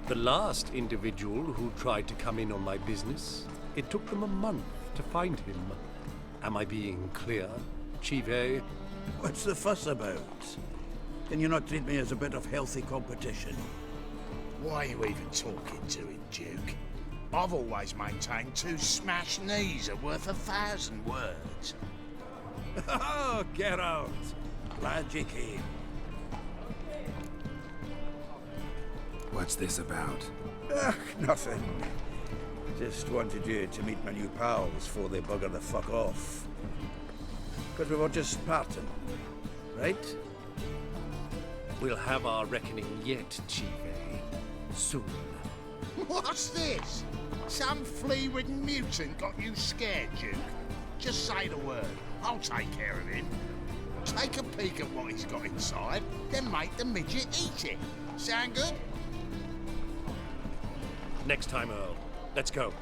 The last individual who tried to come in on my business, it took them a month to find him. Am I being clear, Chive? What's the fuss about? Can you not treat me as a bit of healthy competition? Why are you even talking to him, Duke? I've always maintained 2 smashed knees are worth 1,000 words. Oh, get out! Glad you came. What's this about? Nothing. Just wanted you to meet my new pals before they bugger the fuck off. Because we were just parting, right? We'll have our reckoning yet, Chive. Soon. What's this? Some flea-ridden mutant got you scared, Duke? Just say the word. I'll take care of him. Take a peek at what he's got inside, then make the midget eat it. Sound good? Next time, Earl. Let's go.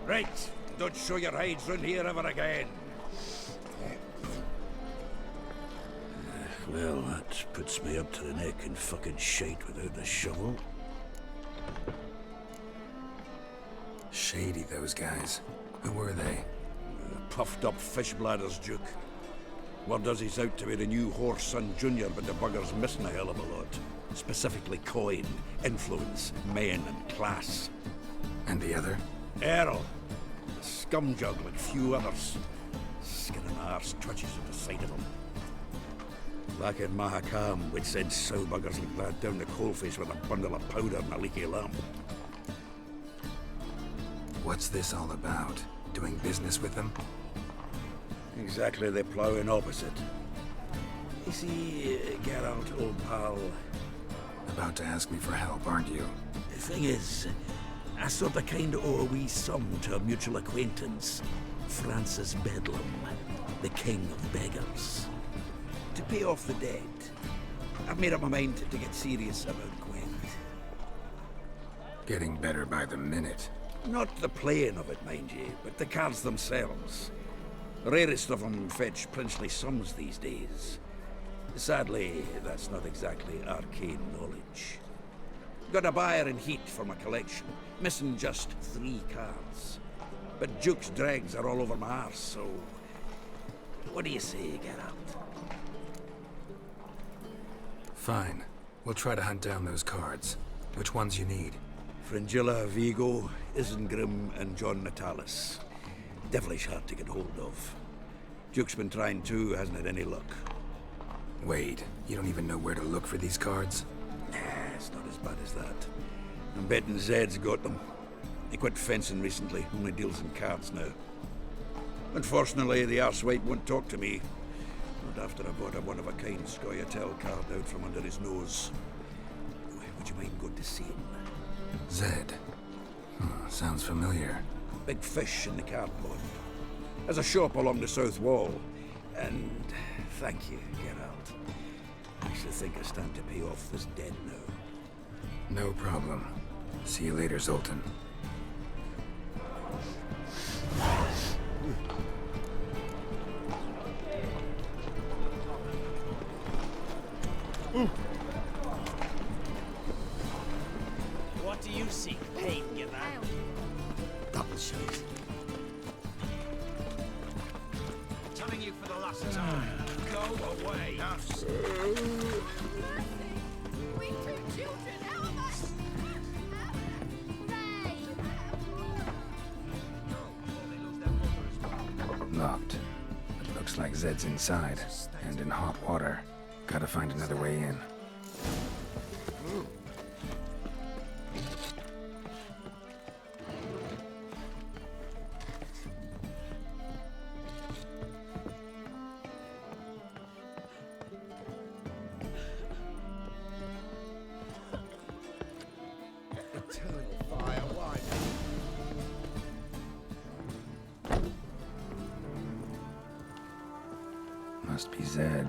Right. Don't show your hides round here ever again. Well, that puts me up to the neck in fucking shite without the shovel. Shady, those guys. Who were they? Puffed up fish bladders, Duke. Word does he's out to be the new Horse Son Jr., but the bugger's missing a hell of a lot. Specifically coin, influence, men, and class. And the other? Earl. A scumjug like few others. Skin and arse twitches at the sight of him. Back in Mahakam, we'd send sow buggers like that down the coalface with a bundle of powder and a leaky lamp. What's this all about? Doing business with them? Exactly the ploughing opposite. You see, Geralt, old pal... About to ask me for help, aren't you? The thing is, I sort of kind of owe a wee sum to a mutual acquaintance, Francis Bedlam, the king of beggars. To pay off the debt, I've made up my mind to get serious about Gwent. Getting better by the minute. Not the playing of it, mind you, but the cards themselves. The rarest of them fetch princely sums these days. Sadly, that's not exactly arcane knowledge. Got a buyer in heat for my collection, missing just 3 cards. But Duke's dregs are all over my arse, so... What do you say, Geralt? Fine. We'll try to hunt down those cards. Which ones you need? Fringilla, Vigo, Isengrim, and John Natalis. Devilish hard to get hold of. Duke's been trying too, hasn't had any luck. Wait, you don't even know where to look for these cards? Nah, it's not as bad as that. I'm betting Zed's got them. He quit fencing recently, only deals in cards now. Unfortunately, the arsewipe won't talk to me. Not after I bought a one-of-a-kind Scoia'tael card out from under his nose. Would you mind going to see him? Zed. Sounds familiar. Big fish in the cardboard. There's a shop along the south wall. And thank you, Geralt. I actually think I stand to pay off this debt now. No problem. See you later, Zoltan. What do you seek, pain giver? Double shot. Telling you for the last time. Go away. We two children, help us! Locked. It looks like Zed's inside, and in hot water. Gotta find another way in. Must be Zed.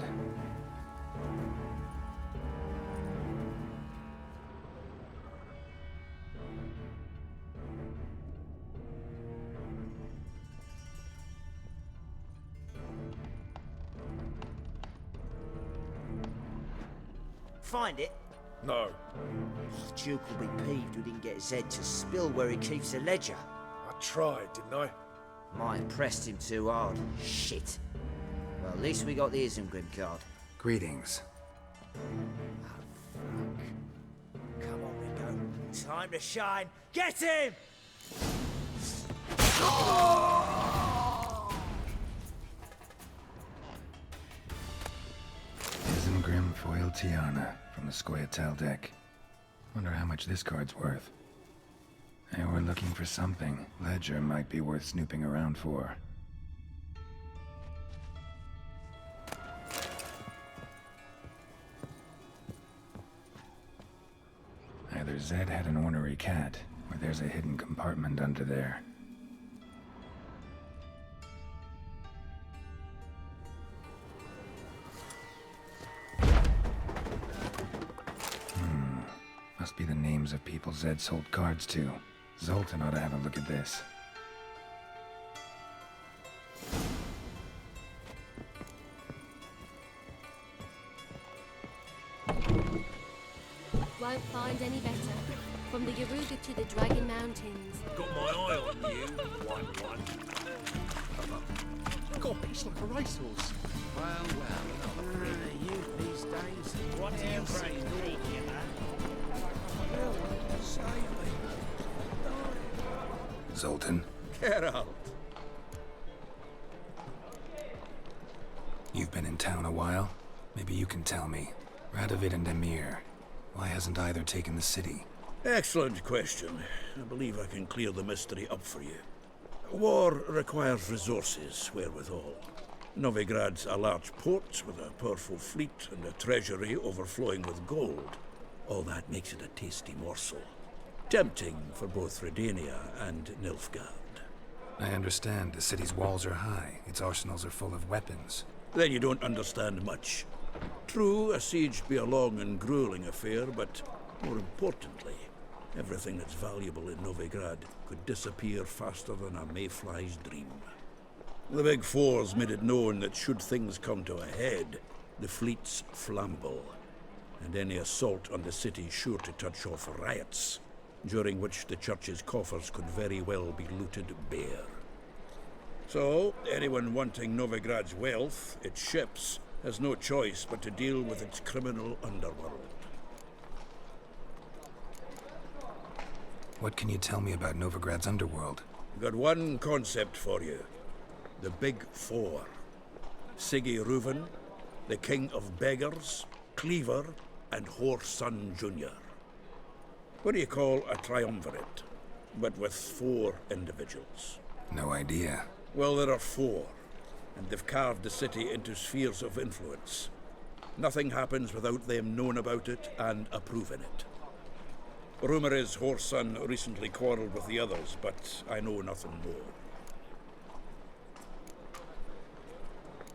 Find it? No. Duke will be peeved we didn't get Zed to spill where he keeps the ledger. I tried, didn't I? Might have pressed him too hard. Shit. Well, at least we got the Isengrim card. Greetings. Come on, Rico. Time to shine. Get him! Isengrim foil Tiana from the Scoia'tael deck. Wonder how much this card's worth. Hey, we're looking for something. Ledger might be worth snooping around for. Either Zed had an ornery cat, or there's a hidden compartment under there. Must be the names of people Zed sold cards to. Zoltan ought to have a look at this. Won't find any better. From the Yaruga to the Dragon Mountains. Got my eye on you, 1-1. Got a piece like a racehorse. You these days. What do you praise me, Zoltan, Get out. you've been in town a while. Maybe you can tell me. Radovid and Emir, why hasn't either taken the city? Excellent question. I believe I can clear the mystery up for you. War requires resources wherewithal. Novigrad's a large port with a powerful fleet and a treasury overflowing with gold. All that makes it a tasty morsel. Tempting for both Redania and Nilfgaard. I understand the city's walls are high, its arsenals are full of weapons. Then you don't understand much. True, a siege be a long and grueling affair, but more importantly, everything that's valuable in Novigrad could disappear faster than a mayfly's dream. The Big Four's made it known that should things come to a head, the fleet's flammable, and any assault on the city sure to touch off riots, during which the church's coffers could very well be looted bare. So, anyone wanting Novigrad's wealth, its ships, has no choice but to deal with its criminal underworld. What can you tell me about Novigrad's underworld? Got one concept for you. The Big Four. Siggy Reuven, the King of Beggars, Cleaver, and Whoreson Jr. What do you call a triumvirate, but with 4 individuals? No idea. Well, there are 4, and they've carved the city into spheres of influence. Nothing happens without them knowing about it and approving it. Rumor is Whoreson recently quarreled with the others, but I know nothing more.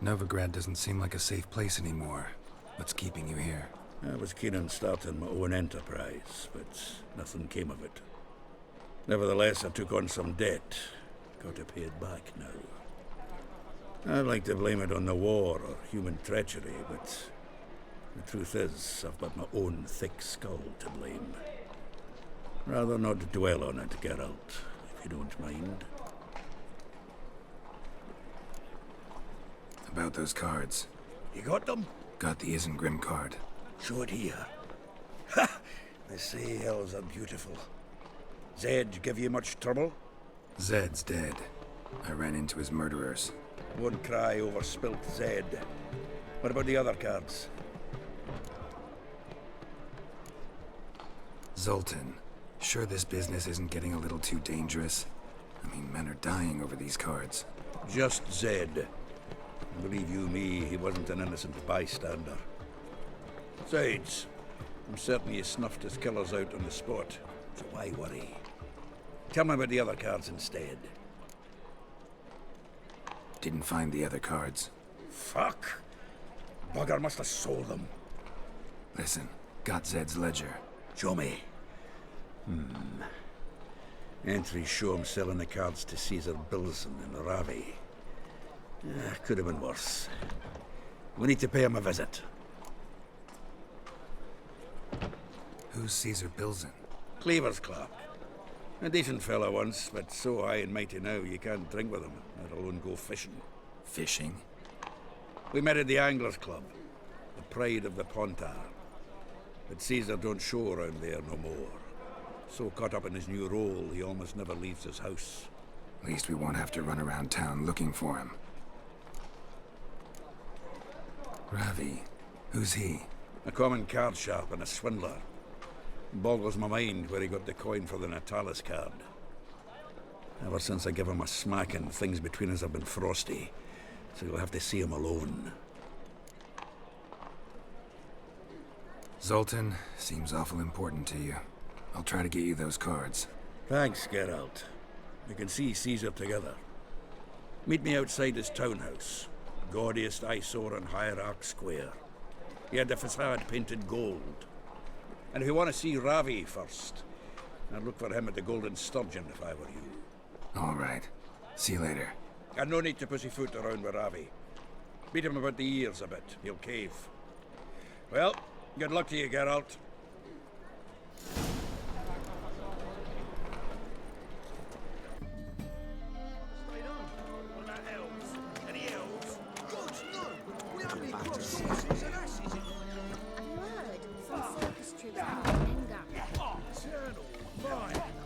Novigrad doesn't seem like a safe place anymore. What's keeping you here? I was keen on starting my own enterprise, but nothing came of it. Nevertheless, I took on some debt. Got to pay it back now. I'd like to blame it on the war or human treachery, but the truth is, I've got my own thick skull to blame. Rather not dwell on it, Geralt, if you don't mind. About those cards. You got them? Got the Isengrim card. Show it here. Ha! They say elves are beautiful. Zed give you much trouble? Zed's dead. I ran into his murderers. Won't cry over spilt Zed. What about the other cards? Zoltan, sure this business isn't getting a little too dangerous? I mean, men are dying over these cards. Just Zed. Believe you me, he wasn't an innocent bystander. Besides, I'm certain he snuffed his killers out on the spot, so why worry? Tell me about the other cards instead. Didn't find the other cards. Fuck! Bugger must have sold them. Listen, got Zed's ledger. Show me. Entries show him selling the cards to Caesar Bilson in Ravi. Could have been worse. We need to pay him a visit. Who's Caesar Bilzen? Cleaver's clerk. A decent fella once, but so high and mighty now you can't drink with him, let alone go fishing. Fishing? We met at the Anglers Club, the pride of the Pontar. But Caesar don't show around there no more. So caught up in his new role, he almost never leaves his house. At least we won't have to run around town looking for him. Ravi. Who's he? A common card sharp and a swindler. Boggles my mind where he got the coin for the Natalis card. Ever since I gave him a smacking, things between us have been frosty. So you'll have to see him alone. Zoltan seems awful important to you. I'll try to get you those cards. Thanks, Geralt. We can see Caesar together. Meet me outside his townhouse. Gaudiest eyesore on Hierarch Square. He had the facade painted gold. And if you want to see Ravi first, I'd look for him at the Golden Sturgeon if I were you. All right. See you later. And no need to pussyfoot around with Ravi. Beat him about the ears a bit. He'll cave. Well, good luck to you, Geralt.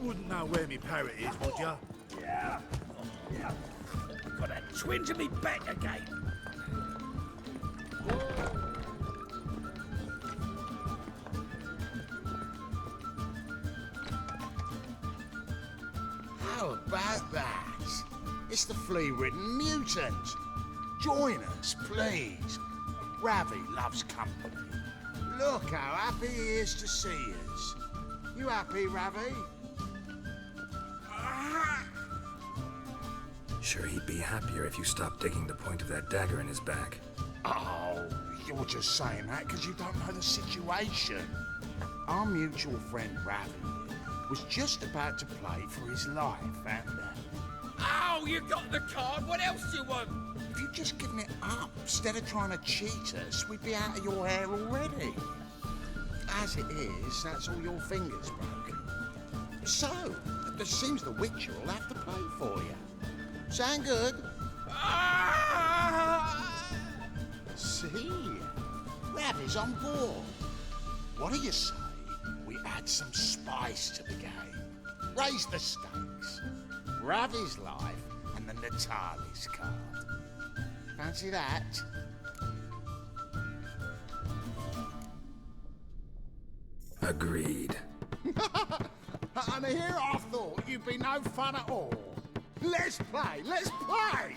Wouldn't know where me parrot is, would ya? Got a twinge in me back again. How about that? It's the flea-ridden mutant. Join us, please. Ravi loves company. Look how happy he is to see us. You happy, Ravi? Sure, he'd be happier if you stopped digging the point of that dagger in his back. Oh, you're just saying that because you don't know the situation. Our mutual friend Ravi was just about to play for his life, and Oh, you got the card. What else do you want? if you'd just given it up instead of trying to cheat us, we'd be out of your hair already. As it is, that's all your fingers broken. So, it seems the Witcher will have to pay for you. Sound good? See? Ravi's on board. What do you say we add some spice to the game? Raise the stakes. Ravi's life and the Natalis card. Fancy that? Agreed. And here I thought you'd be no fun at all. Let's play! Let's play!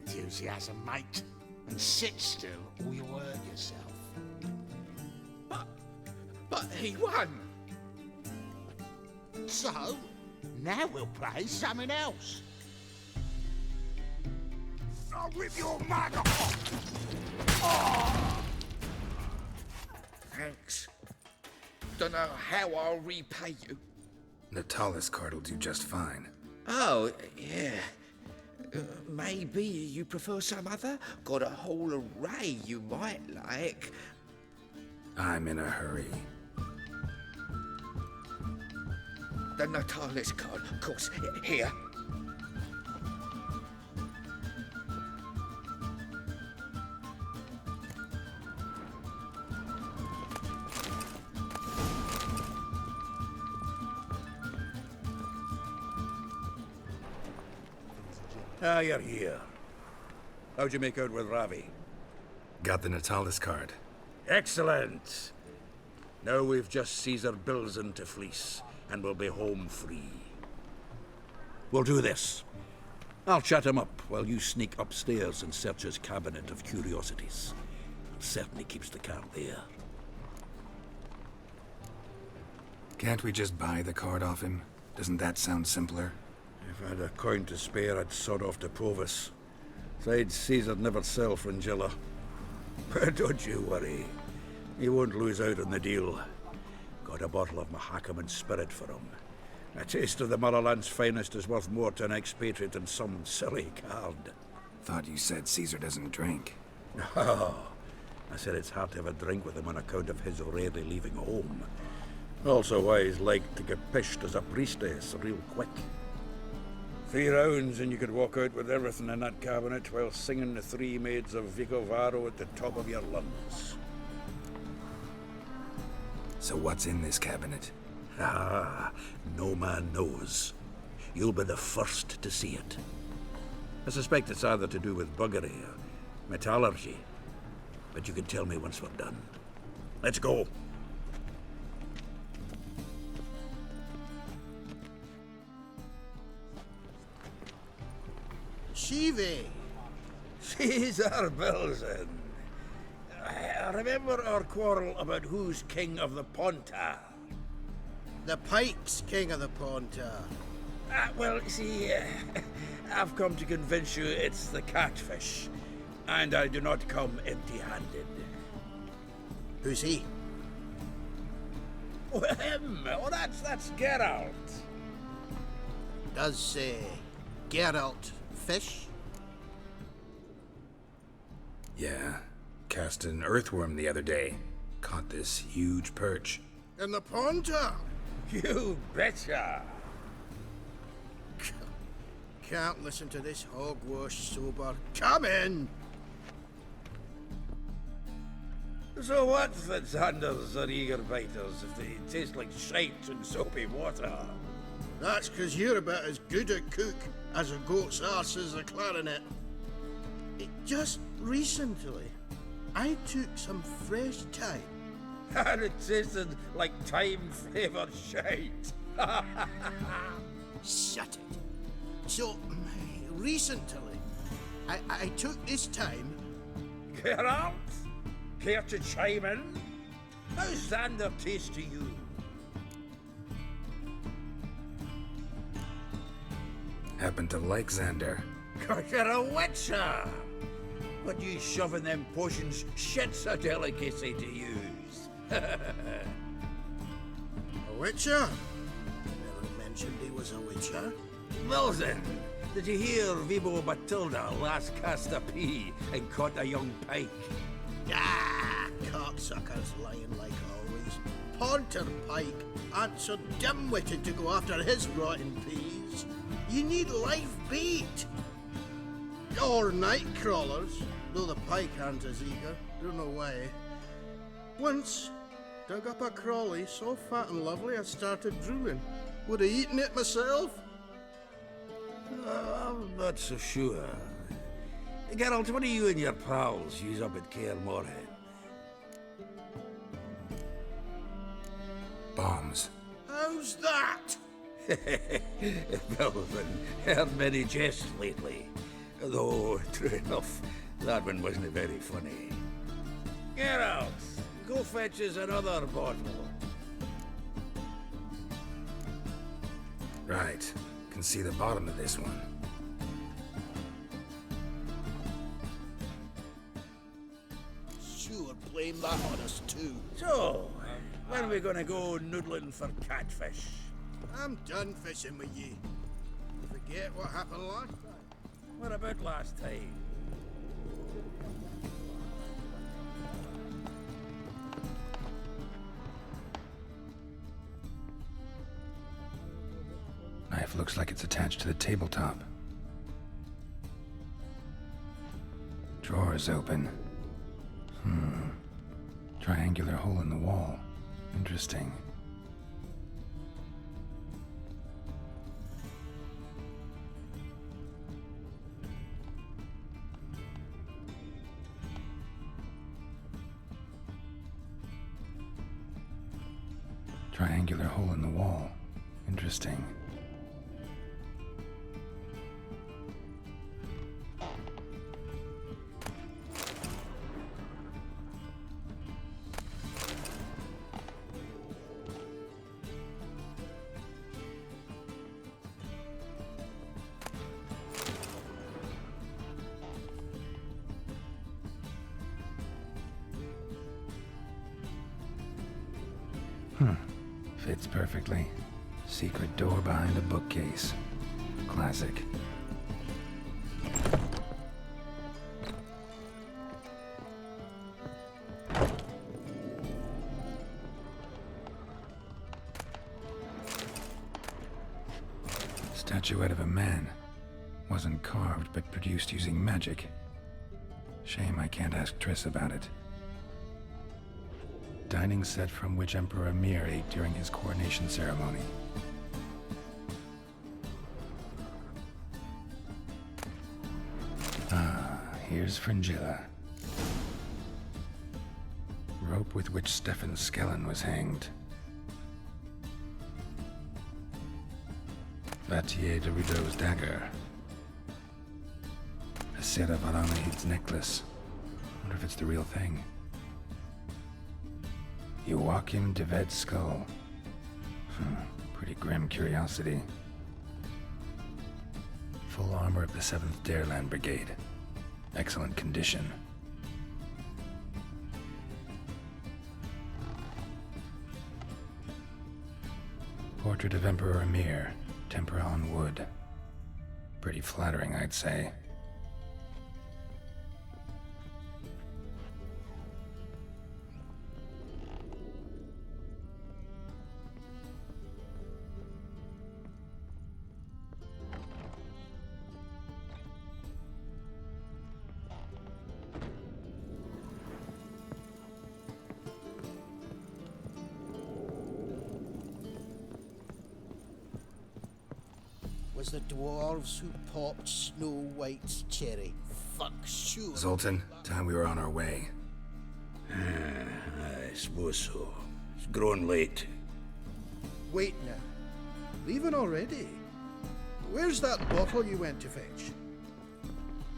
enthusiasm, mate. And sit still or you'll hurt yourself. But he won. So, now we'll play something else. I'll rip your mug off! Oh! Thanks. Don't know how I'll repay you. Natalis card will do just fine. Oh, yeah. Maybe you prefer some other? Got a whole array you might like. I'm in a hurry. The Natalis card, of course. Here. Ah, you're here. How'd you make out with Ravi? Got the Natalis card. Excellent! Now we've just Caesar Bilzen to fleece, and we'll be home free. We'll do this. I'll chat him up while you sneak upstairs and search his cabinet of curiosities. Certainly keeps the card there. Can't we just buy the card off him? Doesn't that sound simpler? If I had a coin to spare, I'd sod off to Provis. Besides, Caesar'd never sell Fringilla. But don't you worry. He won't lose out on the deal. Got a bottle of Mahakaman spirit for him. A taste of the motherland's finest is worth more to an expatriate than some silly card. Thought you said Caesar doesn't drink. No. I said it's hard to have a drink with him on account of his rarely leaving home. Also why he's like to get pished as a priestess real quick. 3 rounds and you could walk out with everything in that cabinet while singing the 3 Maids of Vicovaro at the top of your lungs. So what's in this cabinet? Ah, no man knows. You'll be the first to see it. I suspect it's either to do with buggery or metallurgy. But you can tell me once we're done. Let's go. Shivi! Caesar Bilzen. I remember our quarrel about who's king of the Ponta. The Pike's king of the Ponta. Well, see, I've come to convince you it's the catfish. And I do not come empty-handed. Who's he? Oh, him! Oh, that's Geralt. Does, Geralt fish? Yeah. Cast an earthworm the other day. Caught this huge perch. In the Ponta? You betcha! Can't listen to this hogwash sober. Come in! So what, Fitzhanders or eager biters, if they taste like shite and soapy water? That's 'cause you're about as good a cook as a goat's arse is a clarinet. Just recently, I took some fresh thyme. And it tasted like thyme-flavoured shite. Shut it. So, recently, I took this thyme. Geralt? Care to chime in? How's Xander taste to you? Happen to like Xander. 'Cause you're a witcher! But you shoving them potions shit's a delicacy to use. A witcher? Never mentioned he was a witcher. Wilson, did you hear Vibo Matilda last cast a pea and caught a young pike? Ah, cocksuckers lying like always. Ponter Pike aren't so dim-witted to go after his rotten peas. You need live bait. Or night crawlers, though the pike aren't as eager. Don't know why. Once, dug up a crawly so fat and lovely I started drooling. Would have eaten it myself. I'm not so sure. Geralt, what do you and your pals use up at Kaer Morhen? Bombs. How's that? Melvin, heard many jests lately. Though, true enough, that one wasn't very funny. Geralt, go fetch us another bottle. Right. Can see the bottom of this one. Sure, blame that on us too. So, when are we gonna go noodling for catfish? I'm done fishing with you. Forget what happened last time. What about last time? Knife looks like it's attached to the tabletop. Drawer's open. Triangular hole in the wall. Interesting. Triangular hole in the wall. Interesting. Fits perfectly. Secret door behind a bookcase. Classic. Statuette of a man. Wasn't carved, but produced using magic. Shame I can't ask Triss about it. Dining set from which Emperor Mir ate during his coronation ceremony. Ah, here's Fringilla. Rope with which Stefan Skellen was hanged. Vatier de Rideau's dagger. A set of Aranahid's necklace. Wonder if it's the real thing. Joachim de Ved's skull. Pretty grim curiosity. Full armor of the 7th Dareland Brigade. Excellent condition. Portrait of Emperor Mir. Tempera on wood. Pretty flattering, I'd say. Was the dwarves who popped Snow White's cherry? Fuck sure. Zoltan, time we were on our way. I suppose so. It's growing late. Wait now. Leaving already? Where's that bottle you went to fetch?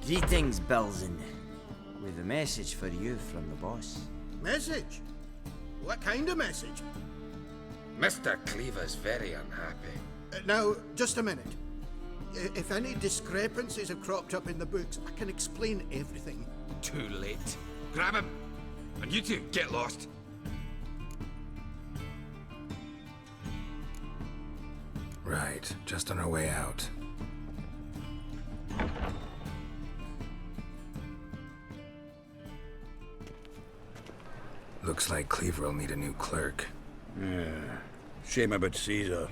Greetings, Belzen. With a message for you from the boss. Message? What kind of message? Mr. Cleaver's very unhappy. Now, just a minute. If any discrepancies have cropped up in the books, I can explain everything. Too late. Grab him! And you two, get lost. Right, just on our way out. Looks like Cleaver will need a new clerk. Yeah. Shame about Caesar.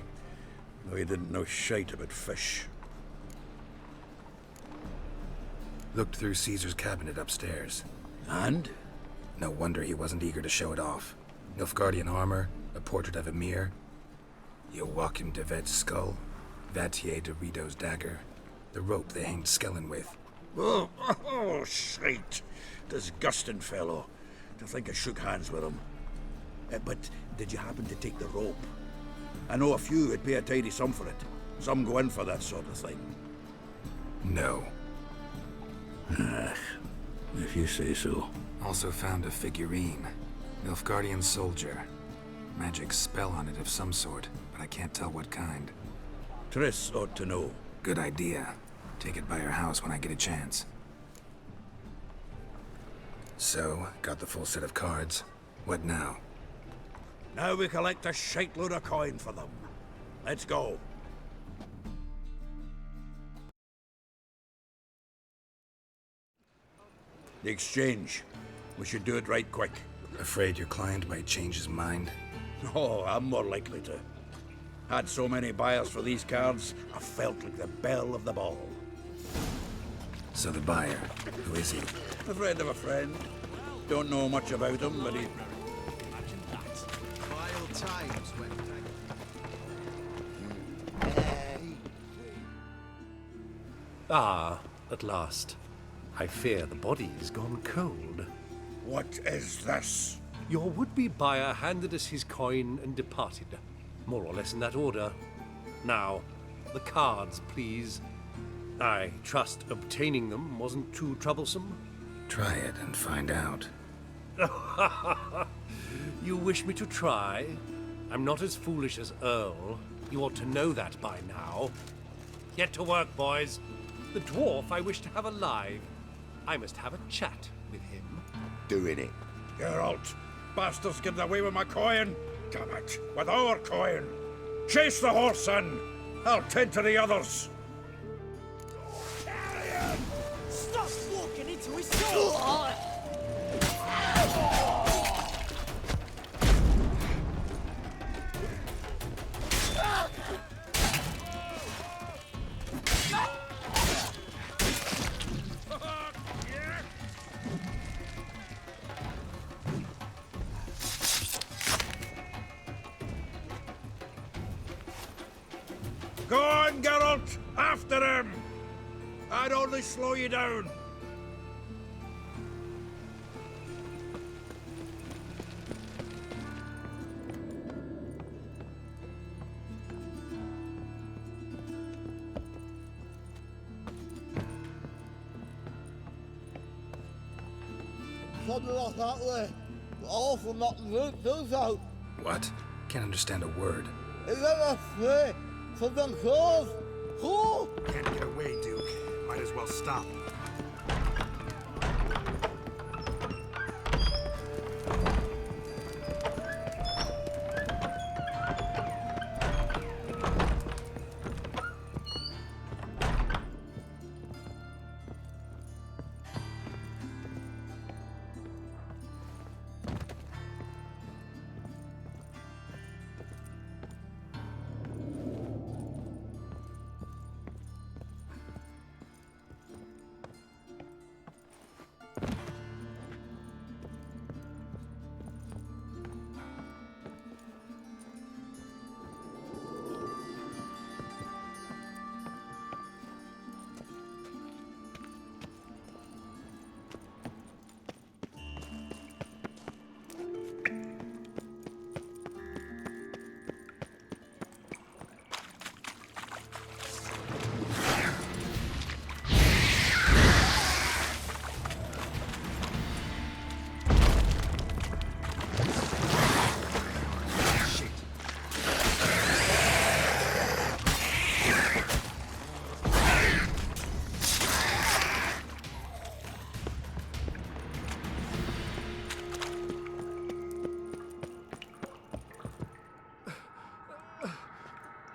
Though he didn't know shite about fish. Looked through Caesar's cabinet upstairs. And? No wonder he wasn't eager to show it off. Nilfgaardian armor, a portrait of Emir, Joachim de Ved's skull, Vatier de Rideau's dagger, the rope they hanged Skellen with. Oh, shite. Disgusting fellow. To think I shook hands with him. But did you happen to take the rope? I know a few would pay a tidy sum for it. Some go in for that sort of thing. No. If you say so. Also found a figurine. Nilfgaardian soldier. Magic spell on it of some sort, but I can't tell what kind. Triss ought to know. Good idea. Take it by her house when I get a chance. So, got the full set of cards. What now? Now we collect a shiteload of coin for them. Let's go. The exchange. We should do it right quick. Afraid your client might change his mind? Oh, I'm more likely to. Had so many buyers for these cards, I felt like the belle of the ball. So the buyer, who is he? A friend of a friend. Don't know much about him, but he... Imagine that. Wild times when... Ah, at last. I fear the body's gone cold. What is this? Your would-be buyer handed us his coin and departed. More or less in that order. Now, the cards, please. I trust obtaining them wasn't too troublesome. Try it and find out. You wish me to try? I'm not as foolish as Earl. You ought to know that by now. Get to work, boys. The dwarf I wish to have alive. I must have a chat with him. Doing it. Geralt, bastards getting away with my coin. Damn it, with our coin. Chase the horse in. I'll tend to the others. Stop walking into his soul! Go on, Geralt! After him! I'd only slow you down. Something like that way. All from that root does out. What? Can't understand a word. Is that a free? Something close? Who? Can't get away, Duke. Might as well stop.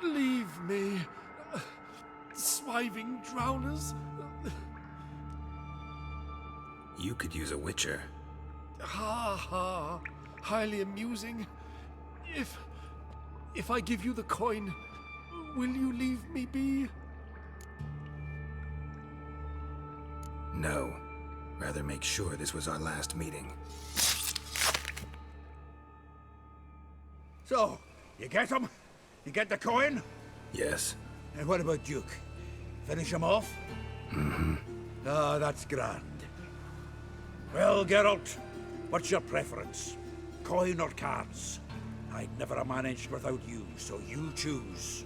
Leave me. Swiving drowners. You could use a witcher. Ha ha. Highly amusing. If I give you the coin, will you leave me be? No. Rather make sure this was our last meeting. So, you get him? You get the coin? Yes. And what about Duke? Finish him off? Mm-hmm. Ah, that's grand. Well, Geralt, what's your preference? Coin or cards? I'd never have managed without you, so you choose.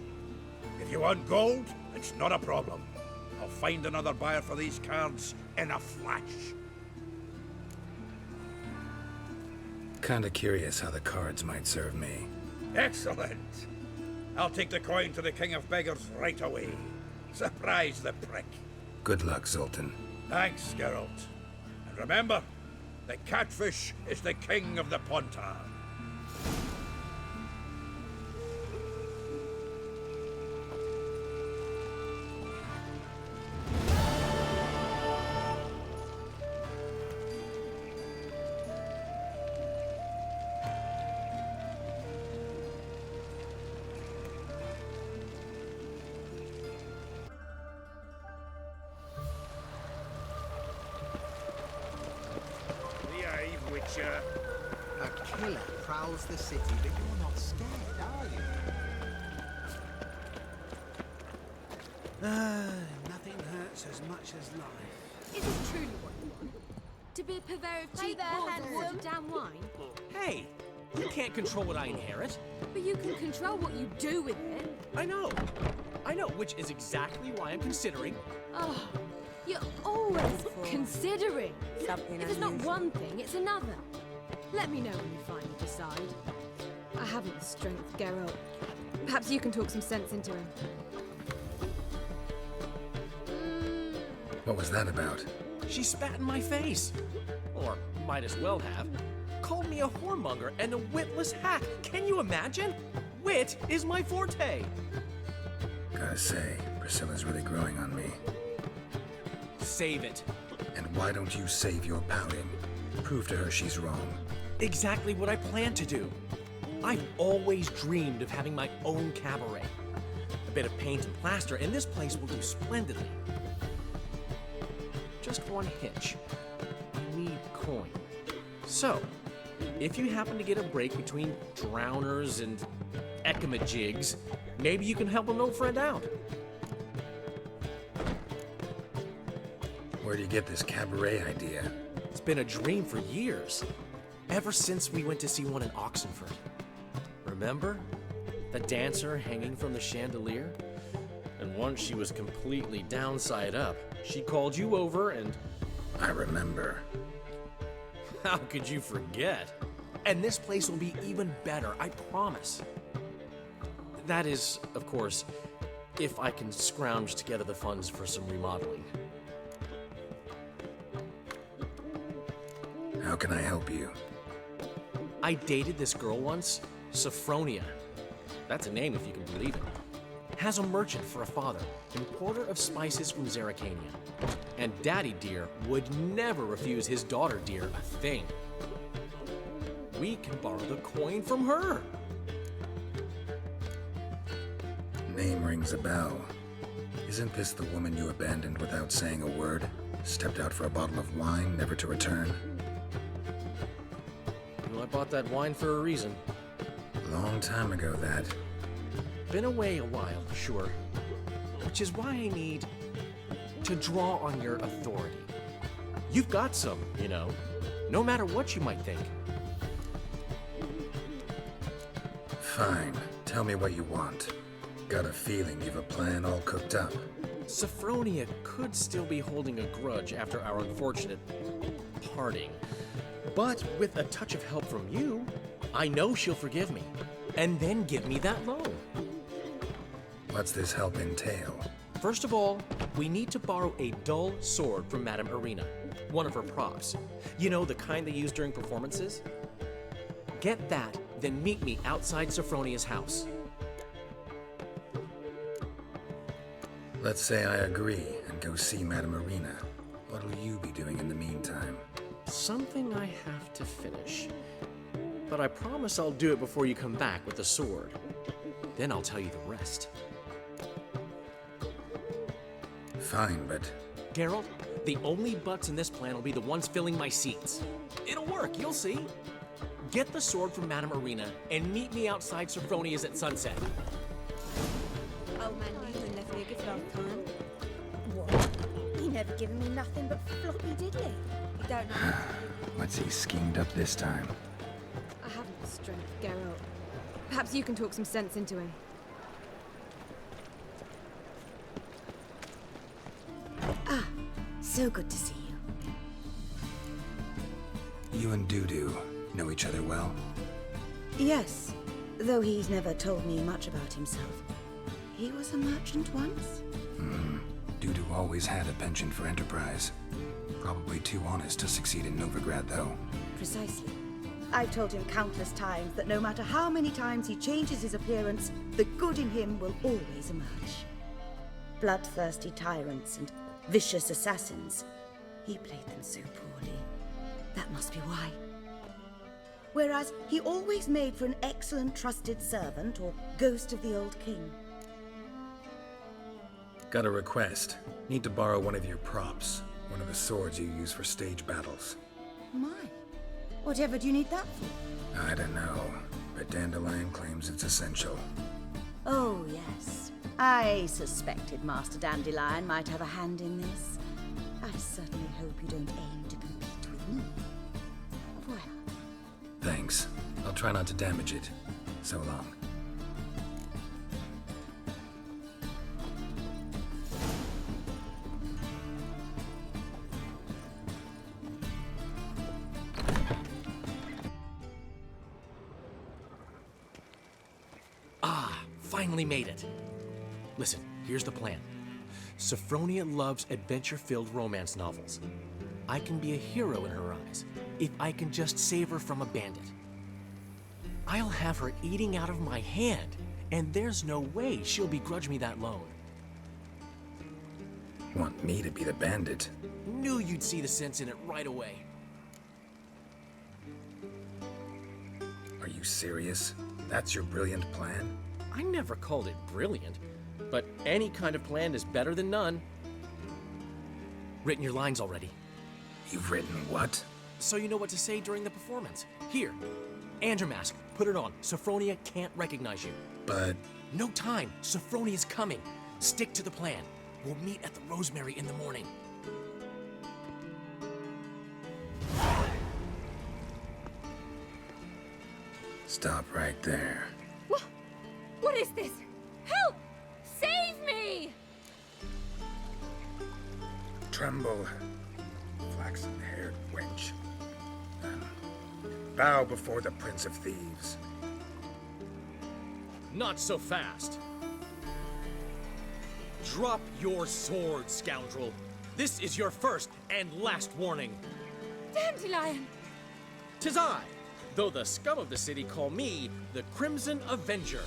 If you want gold, it's not a problem. I'll find another buyer for these cards in a flash. Kinda curious how the cards might serve me. Excellent. I'll take the coin to the King of Beggars right away. Surprise the prick. Good luck, Zoltan. Thanks, Geralt. And remember, the catfish is the king of the Pontar. A killer prowls the city, but you're not scared, are you? Nothing hurts as much as life. Is this truly what you want? To be a purveyor of cheap balls and watered down wine? Hey, you can't control what I inherit. But you can control what you do with it. I know, which is exactly why I'm considering. Oh, you're always considering. Something If it's not unusual. one thing, it's another. Let me know when you finally decide. I haven't the strength, Geralt. Perhaps you can talk some sense into him. What was that about? She spat in my face. Or might as well have. Called me a whoremonger and a witless hack. Can you imagine? Wit is my forte. Gotta say, Priscilla's really growing on me. Save it. And why don't you save your pouting? Prove to her she's wrong. Exactly what I plan to do. I've always dreamed of having my own cabaret. A bit of paint and plaster, and this place will do splendidly. Just one hitch. I need coin. So, if you happen to get a break between drowners and ecamajigs, maybe you can help an old friend out. Where do you get this cabaret idea? It's been a dream for years. Ever since we went to see one in Oxenford. Remember? The dancer hanging from the chandelier? And once she was completely downside up, she called you over and... I remember. How could you forget? And this place will be even better, I promise. That is, of course, if I can scrounge together the funds for some remodeling. How can I help you? I dated this girl once, Sophronia. That's a name if you can believe it. Has a merchant for a father, importer of spices from Zerrikania. And Daddy Dear would never refuse his daughter Dear a thing. We can borrow the coin from her. Name rings a bell. Isn't this the woman you abandoned without saying a word? Stepped out for a bottle of wine, never to return? Well, I bought that wine for a reason. Long time ago, that. Been away a while, sure. Which is why I need to draw on your authority. You've got some, you know, no matter what you might think. Fine. Tell me what you want. Got a feeling you've a plan all cooked up. Sophronia could still be holding a grudge after our unfortunate parting. But with a touch of help from you, I know she'll forgive me. And then give me that loan. What's this help entail? First of all, we need to borrow a dull sword from Madame Irina, one of her props. You know, the kind they use during performances? Get that, then meet me outside Sophronia's house. Let's say I agree and go see Madame Irina. What'll you be doing in the meantime? Something I have to finish. But I promise I'll do it before you come back with the sword. Then I'll tell you the rest. Fine, but... Geralt, the only butts in this plan will be the ones filling my seats. It'll work, you'll see. Get the sword from Madame Irina and meet me outside Sophronia's at sunset. Old man Newton left me a gift last time. What? He never given me nothing but floppy diddly. You don't know. What's he schemed up this time? I haven't the strength, Geralt. Perhaps you can talk some sense into him. So good to see you. You and Dudu know each other well? Yes, though he's never told me much about himself. He was a merchant once? Dudu always had a penchant for enterprise. Probably too honest to succeed in Novigrad, though. Precisely. I've told him countless times that no matter how many times he changes his appearance, the good in him will always emerge. Bloodthirsty tyrants and vicious assassins. He played them so poorly. That must be why. Whereas he always made for an excellent trusted servant or ghost of the old king. Got a request. Need to borrow one of your props. One of the swords you use for stage battles. My. Whatever do you need that for? I don't know, but Dandelion claims it's essential. Oh, yes. I suspected Master Dandelion might have a hand in this. I certainly hope you don't aim to compete with me. Well. Thanks. I'll try not to damage it. So long. Finally made it. Listen, here's the plan. Sophronia loves adventure-filled romance novels. I can be a hero in her eyes if I can just save her from a bandit. I'll have her eating out of my hand, and there's no way she'll begrudge me that loan. Want me to be the bandit? Knew you'd see the sense in it right away. Are you serious? That's your brilliant plan? I never called it brilliant, but any kind of plan is better than none. Written your lines already. You've written what? So you know what to say during the performance. Here, and your mask. Put it on. Sophronia can't recognize you. But... No time. Sophronia's coming. Stick to the plan. We'll meet at the Rosemary in the morning. Stop right there. What is this? Help! Save me! Tremble, flaxen-haired wench. Bow before the Prince of Thieves. Not so fast. Drop your sword, scoundrel. This is your first and last warning. Dandelion! 'Tis I, though the scum of the city call me the Crimson Avenger.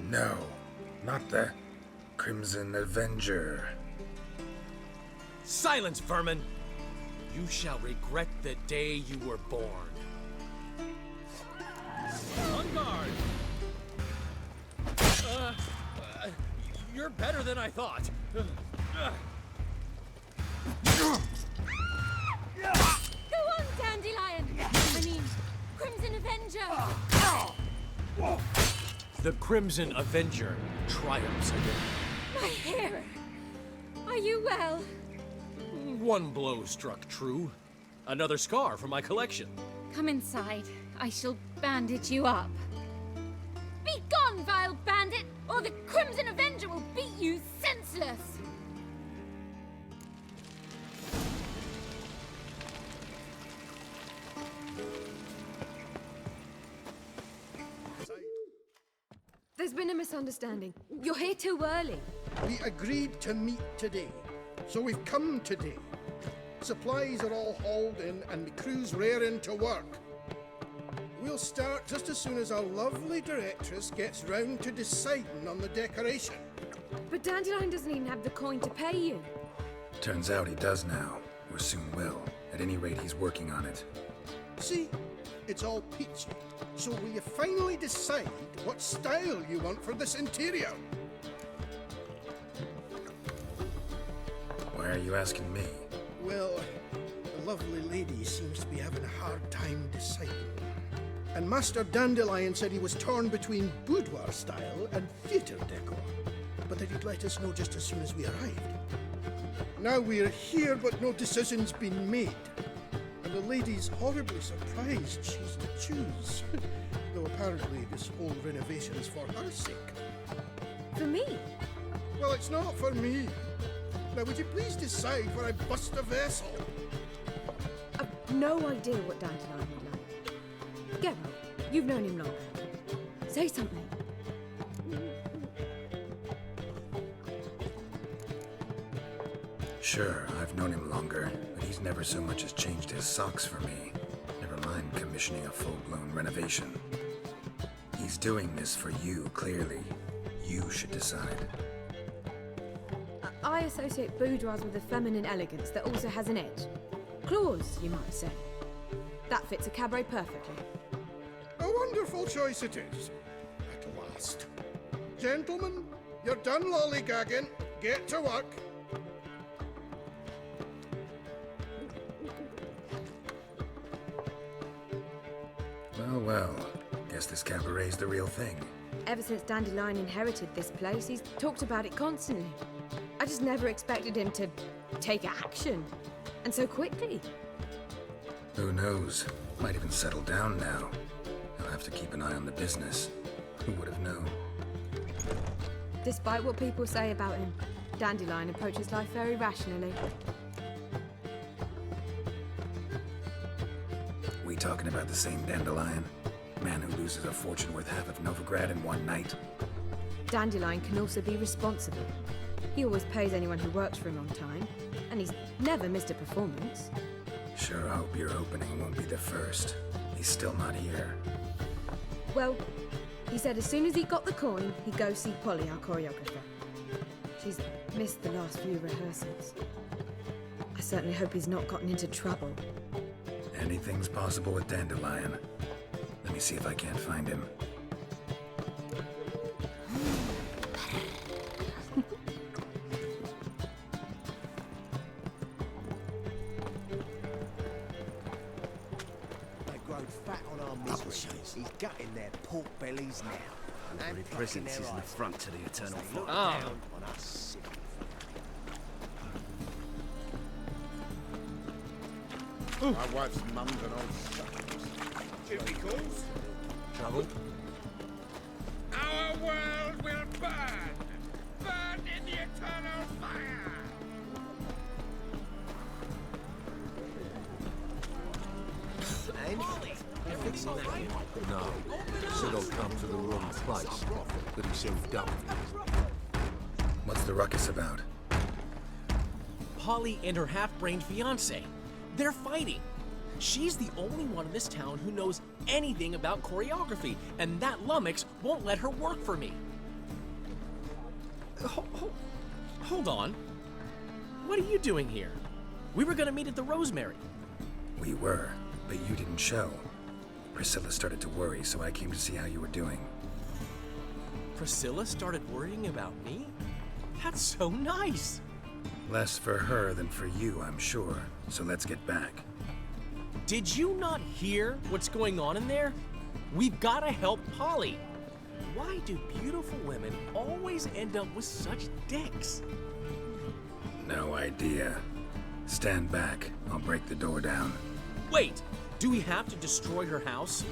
No, not the Crimson Avenger. Silence, vermin! You shall regret the day you were born. On guard! You're better than I thought. Go on, Dandelion! I mean, Crimson Avenger! The Crimson Avenger triumphs again. My hair! Are you well? One blow struck true. Another scar from my collection. Come inside. I shall bandage you up. Be gone, vile bandit, or the Crimson Avenger will beat you senseless! There's been a misunderstanding. You're here too early. We agreed to meet today, so we've come today. Supplies are all hauled in and the crew's raring to work. We'll start just as soon as our lovely directress gets round to deciding on the decoration. But Dandelion doesn't even have the coin to pay you. Turns out he does now, or soon will. At any rate, he's working on it. See? It's all peachy. So will you finally decide what style you want for this interior? Why are you asking me? Well, the lovely lady seems to be having a hard time deciding. And Master Dandelion said he was torn between boudoir style and theatre decor, but that he'd let us know just as soon as we arrived. Now we're here, but no decision's been made. And the lady's horribly surprised she's to choose. Though apparently this whole renovation is for her sake. For me? Well, it's not for me. Now, would you please decide where I bust a vessel? I've no idea what Dandelion would like. Geralt, you've known him longer. Say something. Sure, I've known him longer, but he's never so much as changed his socks for me. Never mind commissioning a full-blown renovation. He's doing this for you, clearly. You should decide. I associate boudoirs with a feminine elegance that also has an edge. Claws, you might say. That fits a cabaret perfectly. A wonderful choice it is. At last. Gentlemen, you're done lollygagging. Get to work. Well, guess this cabaret's the real thing. Ever since Dandelion inherited this place, he's talked about it constantly. I just never expected him to take action. And so quickly. Who knows? Might even settle down now. He'll have to keep an eye on the business. Who would have known? Despite what people say about him, Dandelion approaches life very rationally. We talking about the same Dandelion? Man who loses a fortune worth half of Novigrad in one night? Dandelion can also be responsible. He always pays anyone who works for him on time, and he's never missed a performance. Sure hope your opening won't be the first. He's still not here. Well, he said as soon as he got the coin, he'd go see Polly, our choreographer. She's missed the last few rehearsals. I certainly hope he's not gotten into trouble. Anything's possible with Dandelion. Let me see if I can't find him. They've grown fat on our misery. He's gutting their pork bellies now. Every presence is an affront to the eternal fire. Down on us. My wife's mum's an old shuckles. Duty calls. Trouble? Our world will burn! Burn in the eternal fire! No. Said I'll come to the wrong place, but he seemed dumb. What's the ruckus about? Polly and her half-brained fiancé. They're fighting. She's the only one in this town who knows anything about choreography, and that lummox won't let her work for me. Hold on. What are you doing here? We were gonna meet at the Rosemary. We were, but you didn't show. Priscilla started to worry, so I came to see how you were doing. Priscilla started worrying about me? That's so nice. Less for her than for you, I'm sure. So let's get back. Did you not hear what's going on in there? We've gotta help Polly. Why do beautiful women always end up with such dicks? No idea. Stand back. I'll break the door down. Wait, do we have to destroy her house?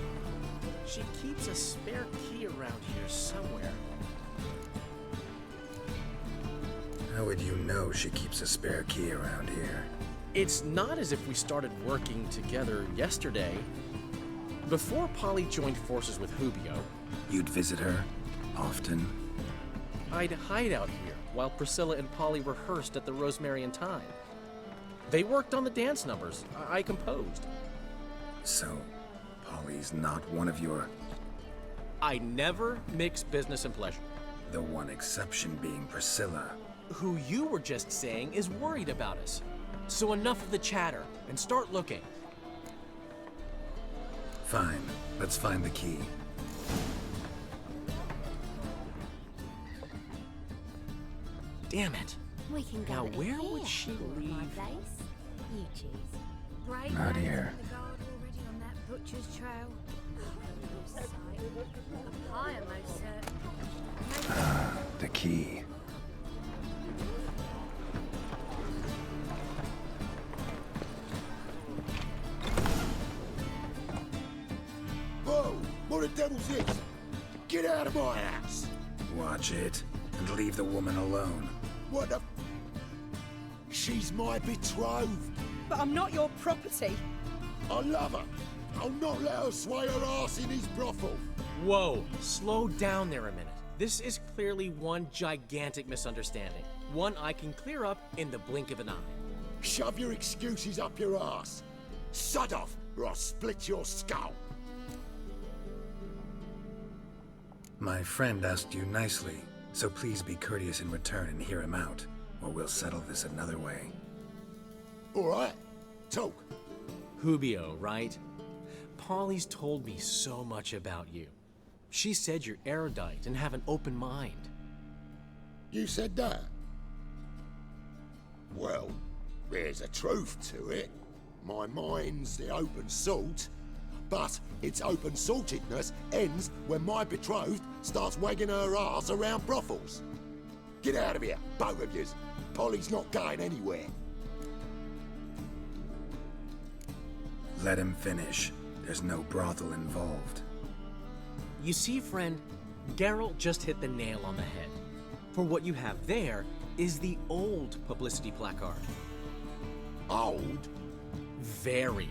She keeps a spare key around here somewhere. How would you know she keeps a spare key around here? It's not as if we started working together yesterday. Before Polly joined forces with Hubio, You'd visit her? Often? I'd hide out here while Priscilla and Polly rehearsed at the Rosemary and Thyme. They worked on the dance numbers. I composed. So, Polly's not one of your... I never mix business and pleasure. The one exception being Priscilla. Who you were just saying is worried about us. So enough of the chatter, and start looking. Fine. Let's find the key. Damn it. We can go Now, in where here, would she my leave? place. You choose. Brave Not man here. in the guard already on that butcher's trail. Oh, sight. A pie almost certain. Ah, the key. Whoa! What the devil's this? Get out of my house! Watch it. and leave the woman alone. What the... She's my betrothed. But I'm not your property. I love her. I'll not let her sway her ass in his brothel. Whoa, slow down there a minute. This is clearly one gigantic misunderstanding. One I can clear up in the blink of an eye. Shove your excuses up your ass. Sod off, or I'll split your skull. My friend asked you nicely, so please be courteous in return and hear him out, or we'll settle this another way. All right, talk. Hubio, right? Polly's told me so much about you. She said you're erudite and have an open mind. You said that? Well, there's a truth to it. My mind's the open salt, but its open saltedness ends when my betrothed starts wagging her ass around brothels. Get out of here, both of yous. Polly's not going anywhere. Let him finish. There's no brothel involved. You see, friend, Geralt just hit the nail on the head. For what you have there is the old publicity placard. Old? Very.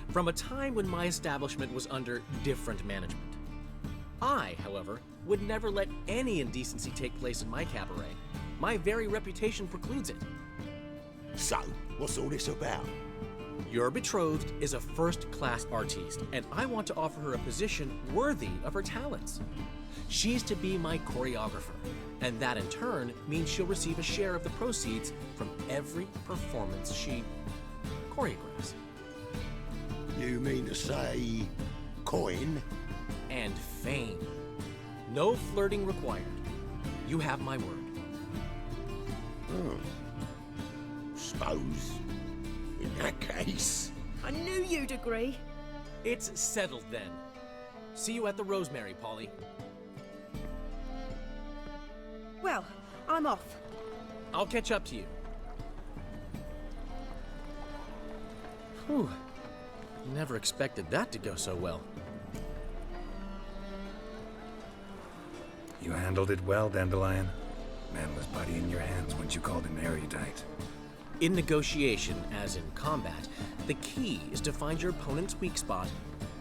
From a time when my establishment was under different management. I, however, would never let any indecency take place in my cabaret. My very reputation precludes it. So, what's all this about? Your betrothed is a first-class artiste, and I want to offer her a position worthy of her talents. She's to be my choreographer, and that in turn means she'll receive a share of the proceeds from every performance she choreographs. You mean to say coin? And fame. No flirting required. You have my word. Suppose, in that case... I knew you'd agree. It's settled then. See you at the Rosemary, Polly. Well, I'm off. I'll catch up to you. Whew. Never expected that to go so well. You handled it well, Dandelion. Man was buddy in your hands once you called him erudite. In negotiation, as in combat, the key is to find your opponent's weak spot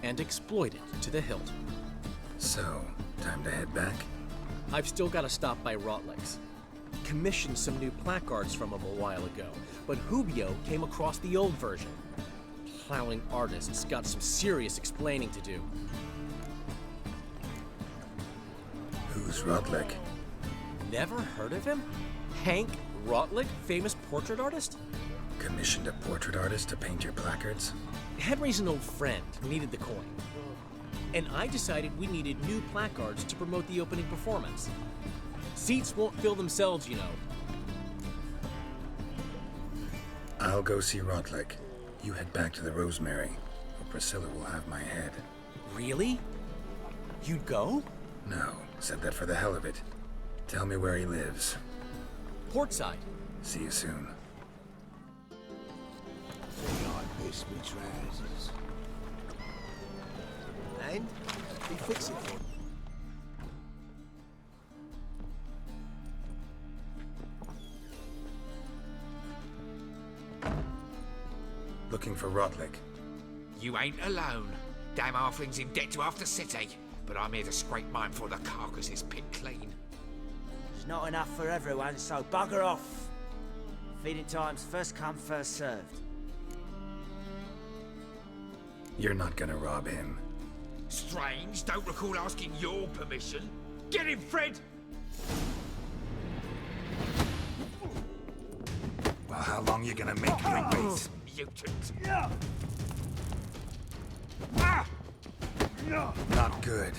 and exploit it to the hilt. So, time to head back? I've still got to stop by Rotlex. Commissioned some new placards from him a while ago, but Hubio came across the old version. Plowing artists got some serious explaining to do. Who's Rotlick? Never heard of him? Hank Rotlick, famous portrait artist? Commissioned a portrait artist to paint your placards? Henry's an old friend who needed the coin. And I decided we needed new placards to promote the opening performance. Seats won't fill themselves, you know. I'll go see Rotlick. You head back to the Rosemary, or Priscilla will have my head. Really? You'd go? No, said that for the hell of it. Tell me where he lives. Portside. See you soon. I miss me trousers. And he fixed it for me. Looking for Rotlick. You ain't alone. Damn halfling's in debt to half the city, but I'm here to scrape mine before the carcass is picked clean. It's not enough for everyone, so bugger off. Feeding time's first come, first served. You're not gonna rob him. Strange, don't recall asking your permission. Get him, Fred! Well, how long you gonna make me wait? Mutant. Not good.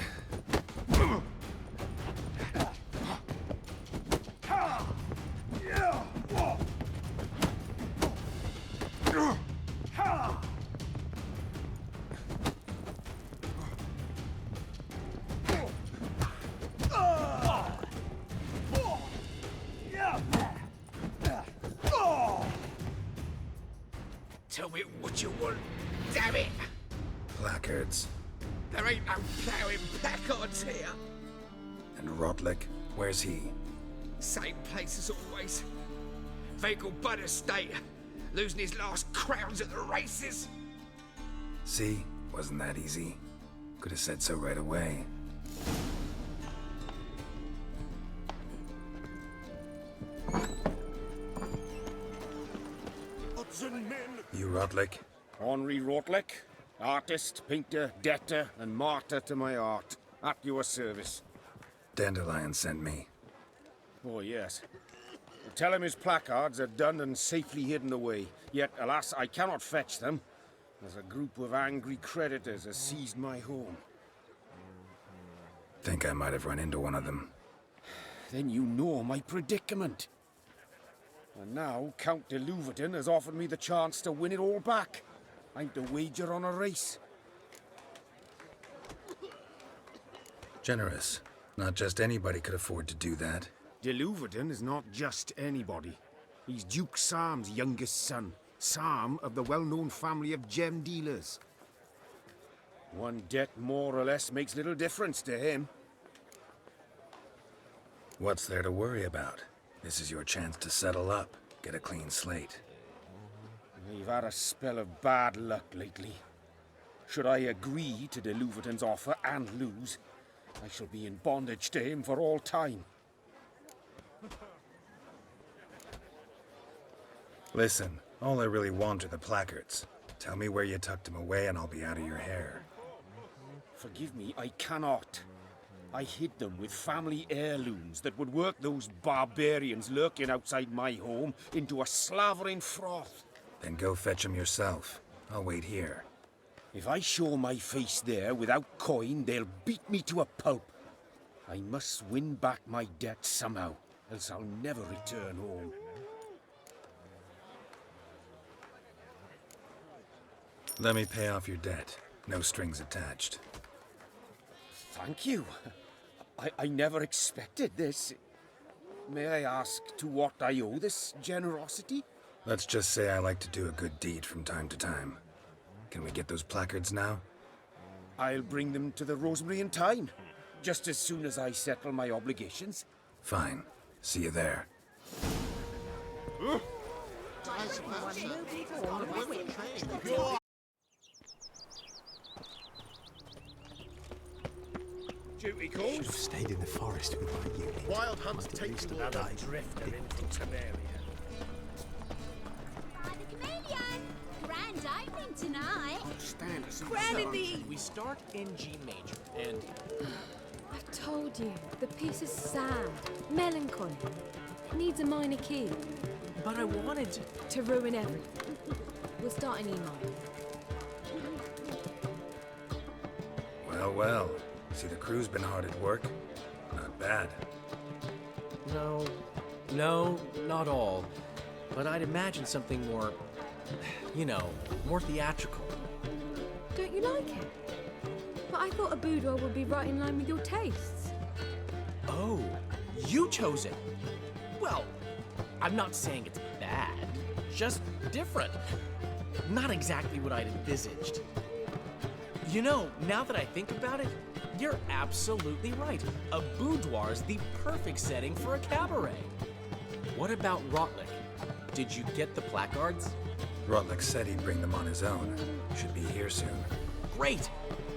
Tell me what you want, damn it! Placards. There ain't no ploughing placards here. And Rotlick, where's he? Same place as always. Vehicle butter state. Losing his last crowns at the races. See? Wasn't that easy? Could have said so right away. You Rotlick? Henri Rotlick, artist, painter, debtor, and martyr to my art. At your service. Dandelion sent me. Oh, yes. Tell him his placards are done and safely hidden away. Yet, alas, I cannot fetch them, as a group of angry creditors has seized my home. Think I might have run into one of them. Then you know my predicament. And now, Count de Louverton has offered me the chance to win it all back. I'm to wager on a race. Generous. Not just anybody could afford to do that. De Louverton is not just anybody. He's Duke Sam's youngest son. Sam of the well-known family of gem dealers. One debt more or less makes little difference to him. What's there to worry about? This is your chance to settle up, get a clean slate. We've had a spell of bad luck lately. Should I agree to de Louverton's offer and lose, I shall be in bondage to him for all time. Listen, all I really want are the placards. Tell me where you tucked them away and I'll be out of your hair. Forgive me, I cannot. I hid them with family heirlooms that would work those barbarians lurking outside my home into a slavering froth. Then go fetch them yourself. I'll wait here. If I show my face there without coin, they'll beat me to a pulp. I must win back my debt somehow, else I'll never return home. Let me pay off your debt. No strings attached. Thank you. I never expected this. May I ask to what I owe this generosity? Let's just say I like to do a good deed from time to time. Can we get those placards now? I'll bring them to the Rosemary in time, just as soon as I settle my obligations. Fine. See you there. Duty calls. Should have stayed in the forest with my unit. Wild Hunt's taking you all day. Drifter into Tiberian. The chameleon! Grand opening tonight! Stand aside. Granity! We start in G major, and I've told you, the piece is sad, melancholy. It needs a minor key. but I wanted to ruin everything. We'll start in E minor. Well, well. See, the crew's been hard at work. Not bad. No, not all. But I'd imagine something more, more theatrical. Don't you like it? But I thought a boudoir would be right in line with your tastes. Oh, you chose it. Well, I'm not saying it's bad, just different. Not exactly what I'd envisaged. Now that I think about it, you're absolutely right. A boudoir's the perfect setting for a cabaret. What about Rotlick? Did you get the placards? Rotlick said he'd bring them on his own. Should be here soon. Great!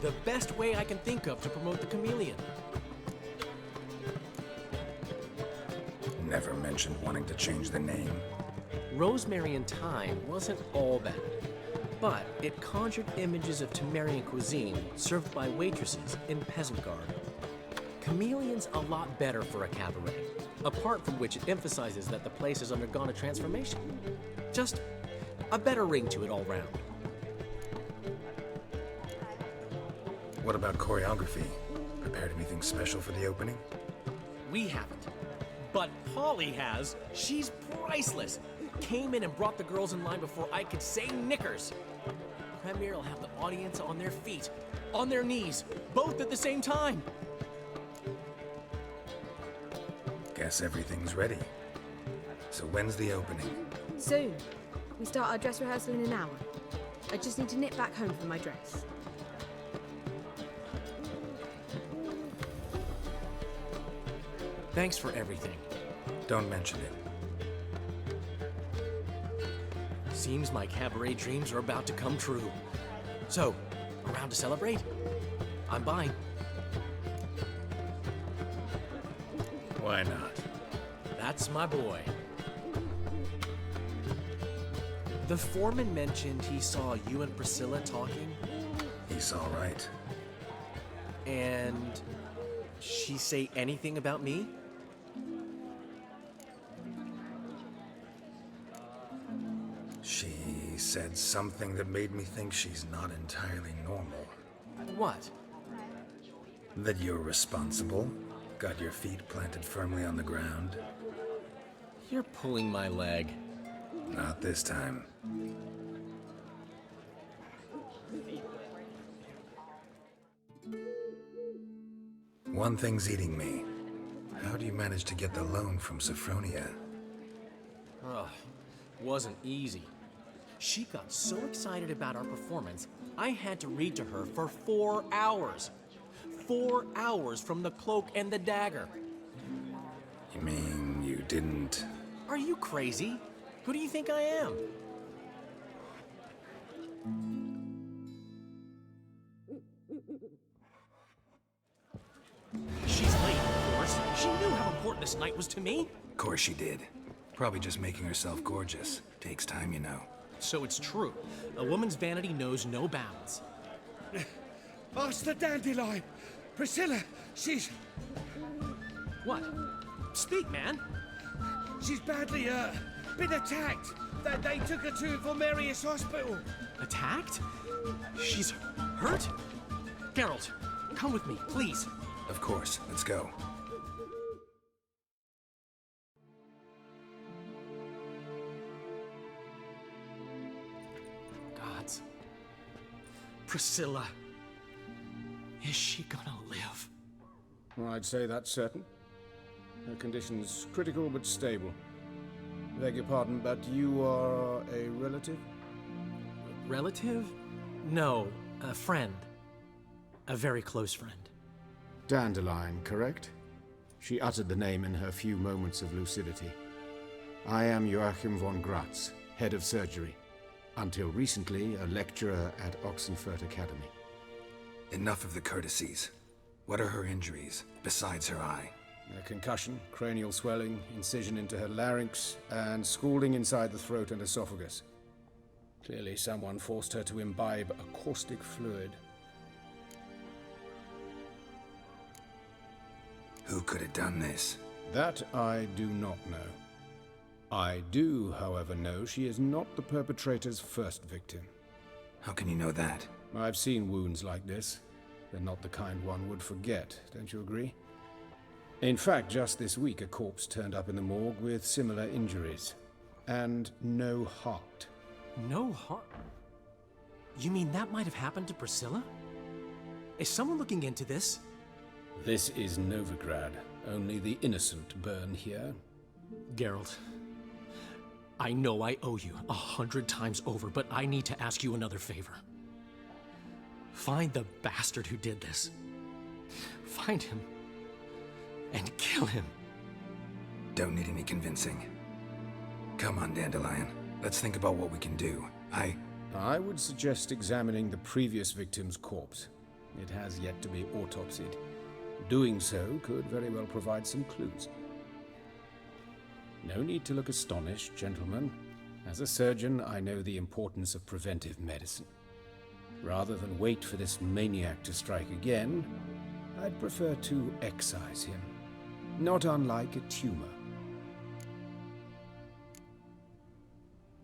The best way I can think of to promote the chameleon. Never mentioned wanting to change the name. Rosemary in Thyme wasn't all bad, but it conjured images of Temerian cuisine served by waitresses in peasant garb. Chameleon's a lot better for a cabaret, apart from which it emphasizes that the place has undergone a transformation. Just a better ring to it all round. What about choreography? Prepared anything special for the opening? We haven't. But Polly has. She's priceless. Came in and brought the girls in line before I could say knickers. Premier will have the audience on their feet, on their knees, both at the same time. Guess everything's ready. So when's the opening? Soon. We start our dress rehearsal in an hour. I just need to nip back home for my dress. Thanks for everything. Don't mention it. Seems my cabaret dreams are about to come true. So, around to celebrate? I'm buying. Why not? That's my boy. The foreman mentioned he saw you and Priscilla talking. He's all right. And she say anything about me? She said something that made me think she's not entirely normal. What? That you're responsible, got your feet planted firmly on the ground. You're pulling my leg. Not this time. One thing's eating me. How do you manage to get the loan from Sophronia? Ugh, wasn't easy. She got so excited about our performance, I had to read to her for 4 hours. 4 hours from the cloak and the dagger. You mean you didn't... Are you crazy? Who do you think I am? She's late, of course. She knew how important this night was to me. Of course she did. Probably just making herself gorgeous. Takes time, you know. So it's true. A woman's vanity knows no bounds. Ask the dandelion. Priscilla, she's... What? Speak, man. She's badly, been attacked. They took her to Valmerius Hospital. Attacked? She's hurt? Geralt, come with me, please. Of course. Let's go. Gods. Priscilla. Is she gonna live? Well, I'd say that's certain. Her condition's critical but stable. Beg your pardon, but you are a relative? Relative? No, a friend. A very close friend. Dandelion, correct? She uttered the name in her few moments of lucidity. I am Joachim von Gratz, head of surgery. Until recently, a lecturer at Oxenfurt Academy. Enough of the courtesies. What are her injuries, besides her eye? A concussion, cranial swelling, incision into her larynx, and scalding inside the throat and esophagus. Clearly someone forced her to imbibe a caustic fluid. Who could have done this? That I do not know. I do, however, know she is not the perpetrator's first victim. How can you know that? I've seen wounds like this. They're not the kind one would forget, don't you agree? In fact, just this week, a corpse turned up in the morgue with similar injuries. And no heart. No heart? You mean that might have happened to Priscilla? Is someone looking into this? This is Novigrad. Only the innocent burn here. Geralt, I know I owe you 100 times over, but I need to ask you another favor. Find the bastard who did this. Find him. And kill him. Don't need any convincing. Come on, Dandelion. Let's think about what we can do. I would suggest examining the previous victim's corpse. It has yet to be autopsied. Doing so could very well provide some clues. No need to look astonished, gentlemen. As a surgeon, I know the importance of preventive medicine. Rather than wait for this maniac to strike again, I'd prefer to excise him. Not unlike a tumor.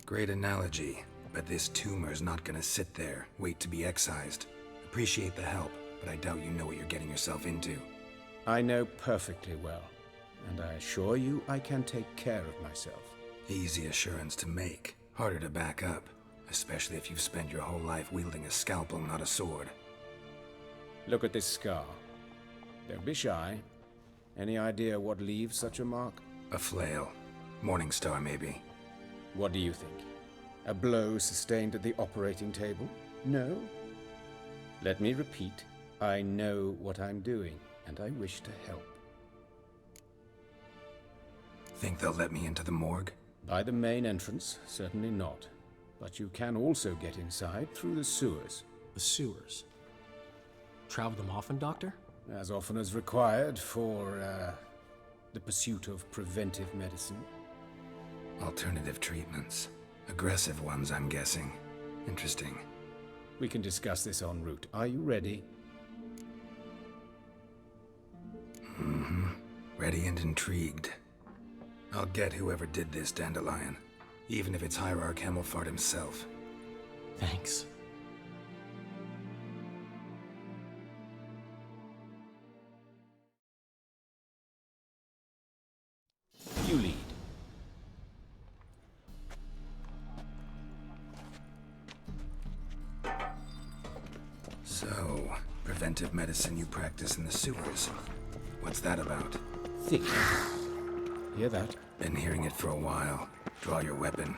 Great analogy, but this tumor's not gonna sit there, wait to be excised. Appreciate the help, but I doubt you know what you're getting yourself into. I know perfectly well, and I assure you I can take care of myself. Easy assurance to make, harder to back up, especially if you've spent your whole life wielding a scalpel, not a sword. Look at this scar. Don't be shy. Any idea what leaves such a mark? A flail. Morningstar, maybe. What do you think? A blow sustained at the operating table? No? Let me repeat. I know what I'm doing, and I wish to help. Think they'll let me into the morgue? By the main entrance, certainly not. But you can also get inside through the sewers. The sewers? Travel them often, Doctor? As often as required for, the pursuit of preventive medicine. Alternative treatments. Aggressive ones, I'm guessing. Interesting. We can discuss this en route. Are you ready? Mm-hmm. Ready and intrigued. I'll get whoever did this, Dandelion. Even if it's Hierarch Hemmelfart himself. Thanks. You lead. So, preventive medicine you practice in the sewers. What's that about? Thick. Hear that? Been hearing it for a while. Draw your weapon.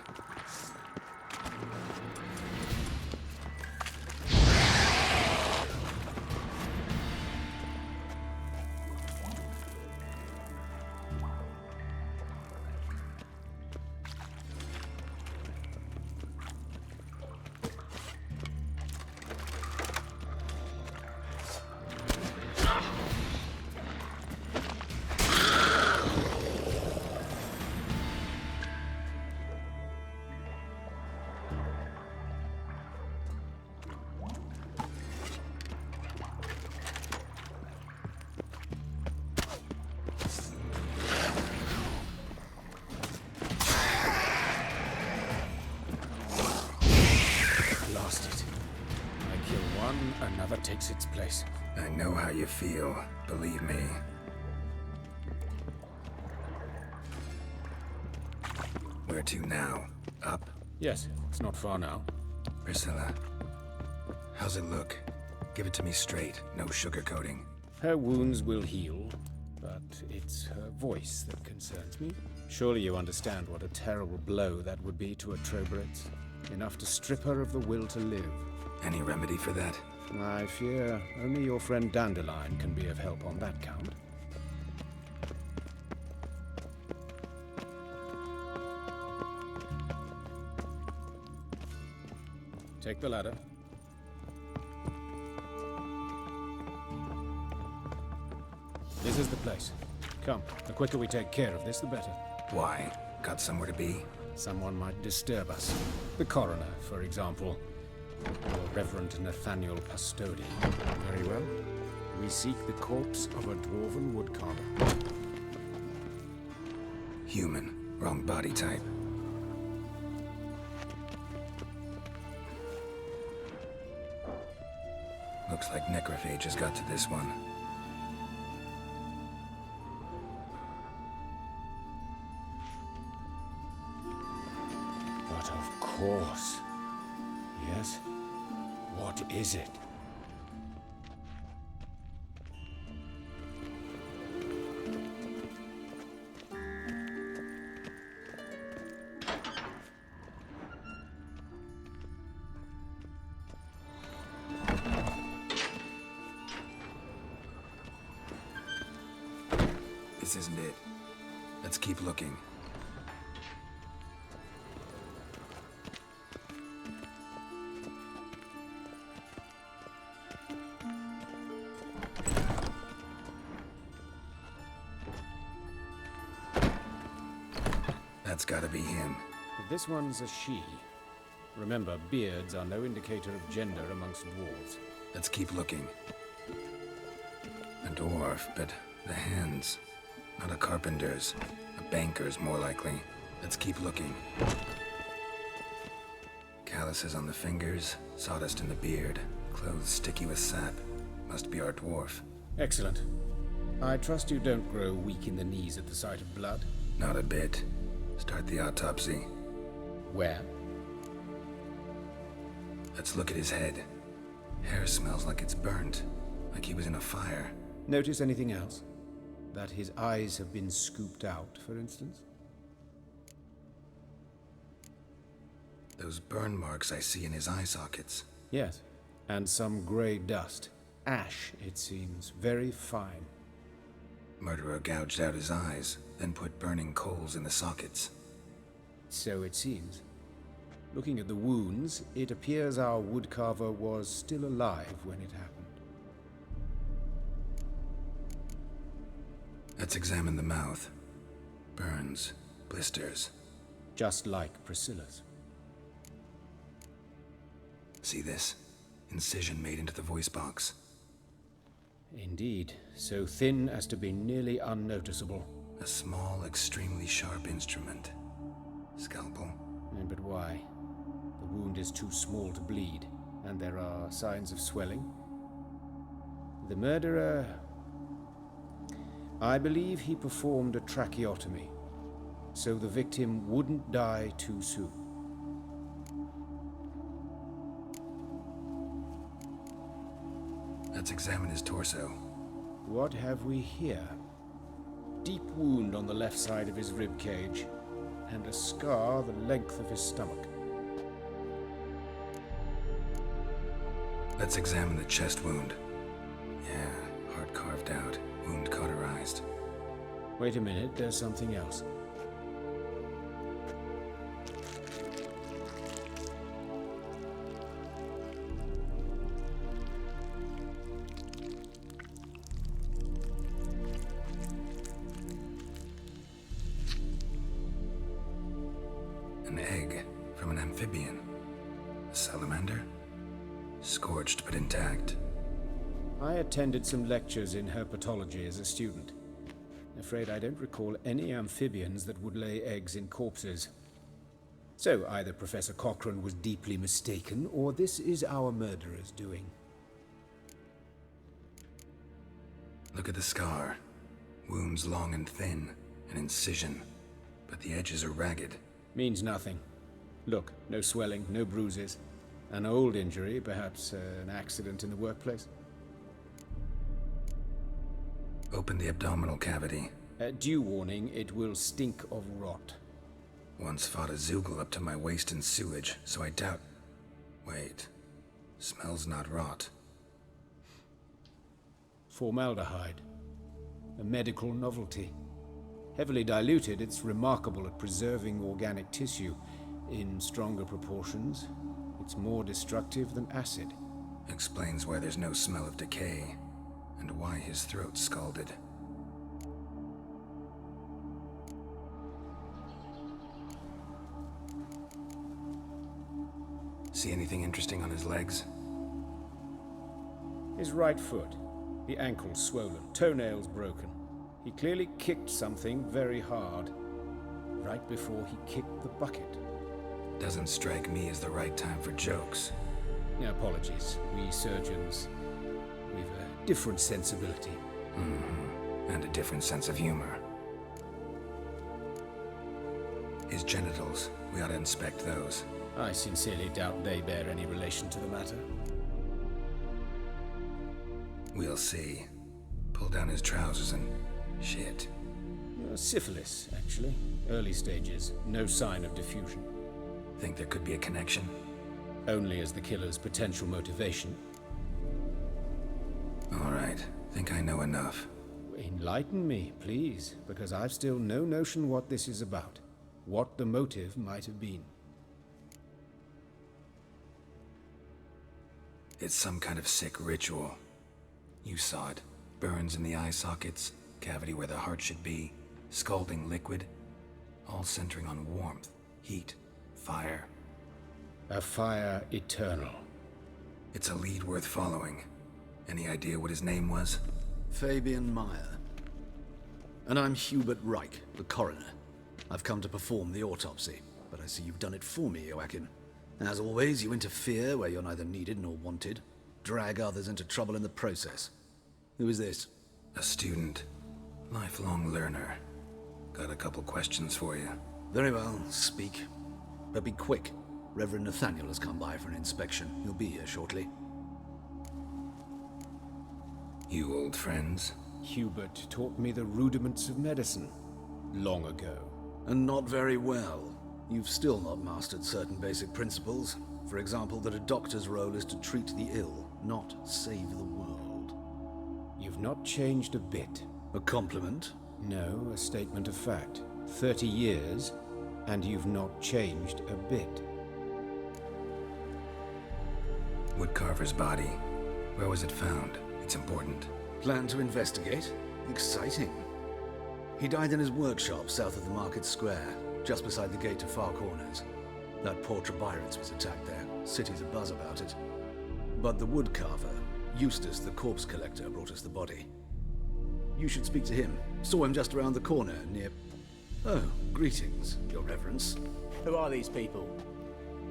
Another takes its place. I know how you feel, believe me. Where to now? Up? Yes, it's not far now. Priscilla, how's it look? Give it to me straight, no sugarcoating. Her wounds will heal, but it's her voice that concerns me. Surely you understand what a terrible blow that would be to a Troberet. Enough to strip her of the will to live. Any remedy for that? I fear only your friend Dandelion can be of help on that count. Take the ladder. This is the place. Come, the quicker we take care of this, the better. Why? Got somewhere to be? Someone might disturb us. The coroner, for example. Or Reverend Nathaniel Pastodi. Very well. We seek the corpse of a dwarven woodcarver. Human. Wrong body type. Looks like necrophage has got to this one. But of course. Yes? What is it? This isn't it. Let's keep looking. That's gotta be him. But this one's a she. Remember, beards are no indicator of gender amongst dwarves. Let's keep looking. A dwarf, but the hands. Not a carpenter's. A banker's, more likely. Let's keep looking. Calluses on the fingers, sawdust in the beard, clothes sticky with sap. Must be our dwarf. Excellent. I trust you don't grow weak in the knees at the sight of blood? Not a bit. Start the autopsy. Where? Let's look at his head. Hair smells like it's burnt, like he was in a fire. Notice anything else? That his eyes have been scooped out, for instance? Those burn marks I see in his eye sockets. Yes, and some grey dust. Ash, it seems. Very fine. Murderer gouged out his eyes, then put burning coals in the sockets. So it seems. Looking at the wounds, it appears our woodcarver was still alive when it happened. Let's examine the mouth. Burns, blisters. Just like Priscilla's. See this? Incision made into the voice box. Indeed, so thin as to be nearly unnoticeable. A small, extremely sharp instrument. Scalpel. But why? The wound is too small to bleed, and there are signs of swelling. The murderer... I believe he performed a tracheotomy, so the victim wouldn't die too soon. Let's examine his torso. What have we here? Deep wound on the left side of his rib cage, and a scar the length of his stomach. Let's examine the chest wound. Yeah, heart carved out, wound cauterized. Wait a minute, there's something else. An egg from an amphibian. A salamander? Scorched but intact. I attended some lectures in herpetology as a student. Afraid I don't recall any amphibians that would lay eggs in corpses. So either Professor Cochrane was deeply mistaken, or this is our murderer's doing. Look at the scar. Wounds long and thin, an incision, but the edges are ragged. Means nothing. Look, no swelling, no bruises. An old injury, perhaps an accident in the workplace. Open the abdominal cavity. Due warning, it will stink of rot. Once fought a Zoogle up to my waist in sewage, so I doubt... Wait. Smells not rot. Formaldehyde. A medical novelty. Heavily diluted, it's remarkable at preserving organic tissue. In stronger proportions, it's more destructive than acid. Explains why there's no smell of decay, and why his throat's scalded. See anything interesting on his legs? His right foot. The ankle swollen, toenails broken. He clearly kicked something very hard, right before he kicked the bucket. Doesn't strike me as the right time for jokes. Apologies. We surgeons, we've a different sensibility. Mm-hmm. And a different sense of humor. His genitals, we ought to inspect those. I sincerely doubt they bear any relation to the matter. We'll see. Pull down his trousers and... shit. Syphilis, actually. Early stages. No sign of diffusion. Think there could be a connection? Only as the killer's potential motivation. All right. Think I know enough. Enlighten me, please, because I've still no notion what this is about. What the motive might have been. It's some kind of sick ritual. You saw it. Burns in the eye sockets, cavity where the heart should be, scalding liquid, all centering on warmth, heat, fire. A fire eternal. It's a lead worth following. Any idea what his name was? Fabian Meyer. And I'm Hubert Reich, the coroner. I've come to perform the autopsy, but I see you've done it for me, Joachim. As always, you interfere where you're neither needed nor wanted, drag others into trouble in the process. Who is this? A student. Lifelong learner. Got a couple questions for you. Very well, speak. But be quick. Reverend Nathaniel has come by for an inspection. He'll be here shortly. You old friends? Hubert taught me the rudiments of medicine. Long ago. And not very well. You've still not mastered certain basic principles. For example, that a doctor's role is to treat the ill, not save the world. You've not changed a bit. A compliment? No, a statement of fact. 30 years, and you've not changed a bit. Woodcarver's body. Where was it found? It's important. Plan to investigate? Exciting. He died in his workshop south of the market square, just beside the gate to Far Corners. That poor Trebyran's was attacked there. City's abuzz about it. But the woodcarver, Eustace the corpse collector, brought us the body. You should speak to him. Saw him just around the corner near... Oh, greetings, Your Reverence. Who are these people?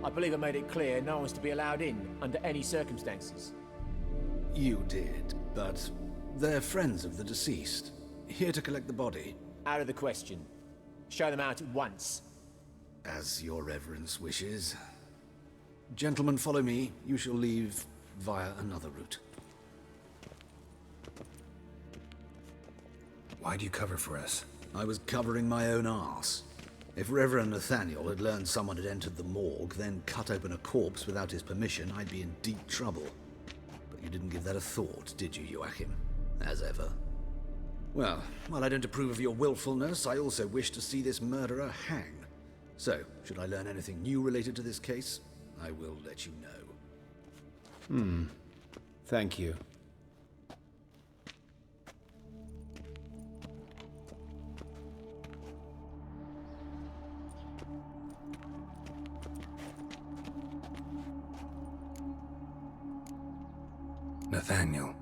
I believe I made it clear no one's to be allowed in under any circumstances. You did, but they're friends of the deceased. Here to collect the body. Out of the question. Show them out at once. As Your Reverence wishes. Gentlemen, follow me. You shall leave via another route. Why'd you cover for us? I was covering my own arse. If Reverend Nathaniel had learned someone had entered the morgue, then cut open a corpse without his permission, I'd be in deep trouble. But you didn't give that a thought, did you, Joachim? As ever. Well, while I don't approve of your willfulness, I also wish to see this murderer hang. So, should I learn anything new related to this case, I will let you know. Thank you. Nathaniel.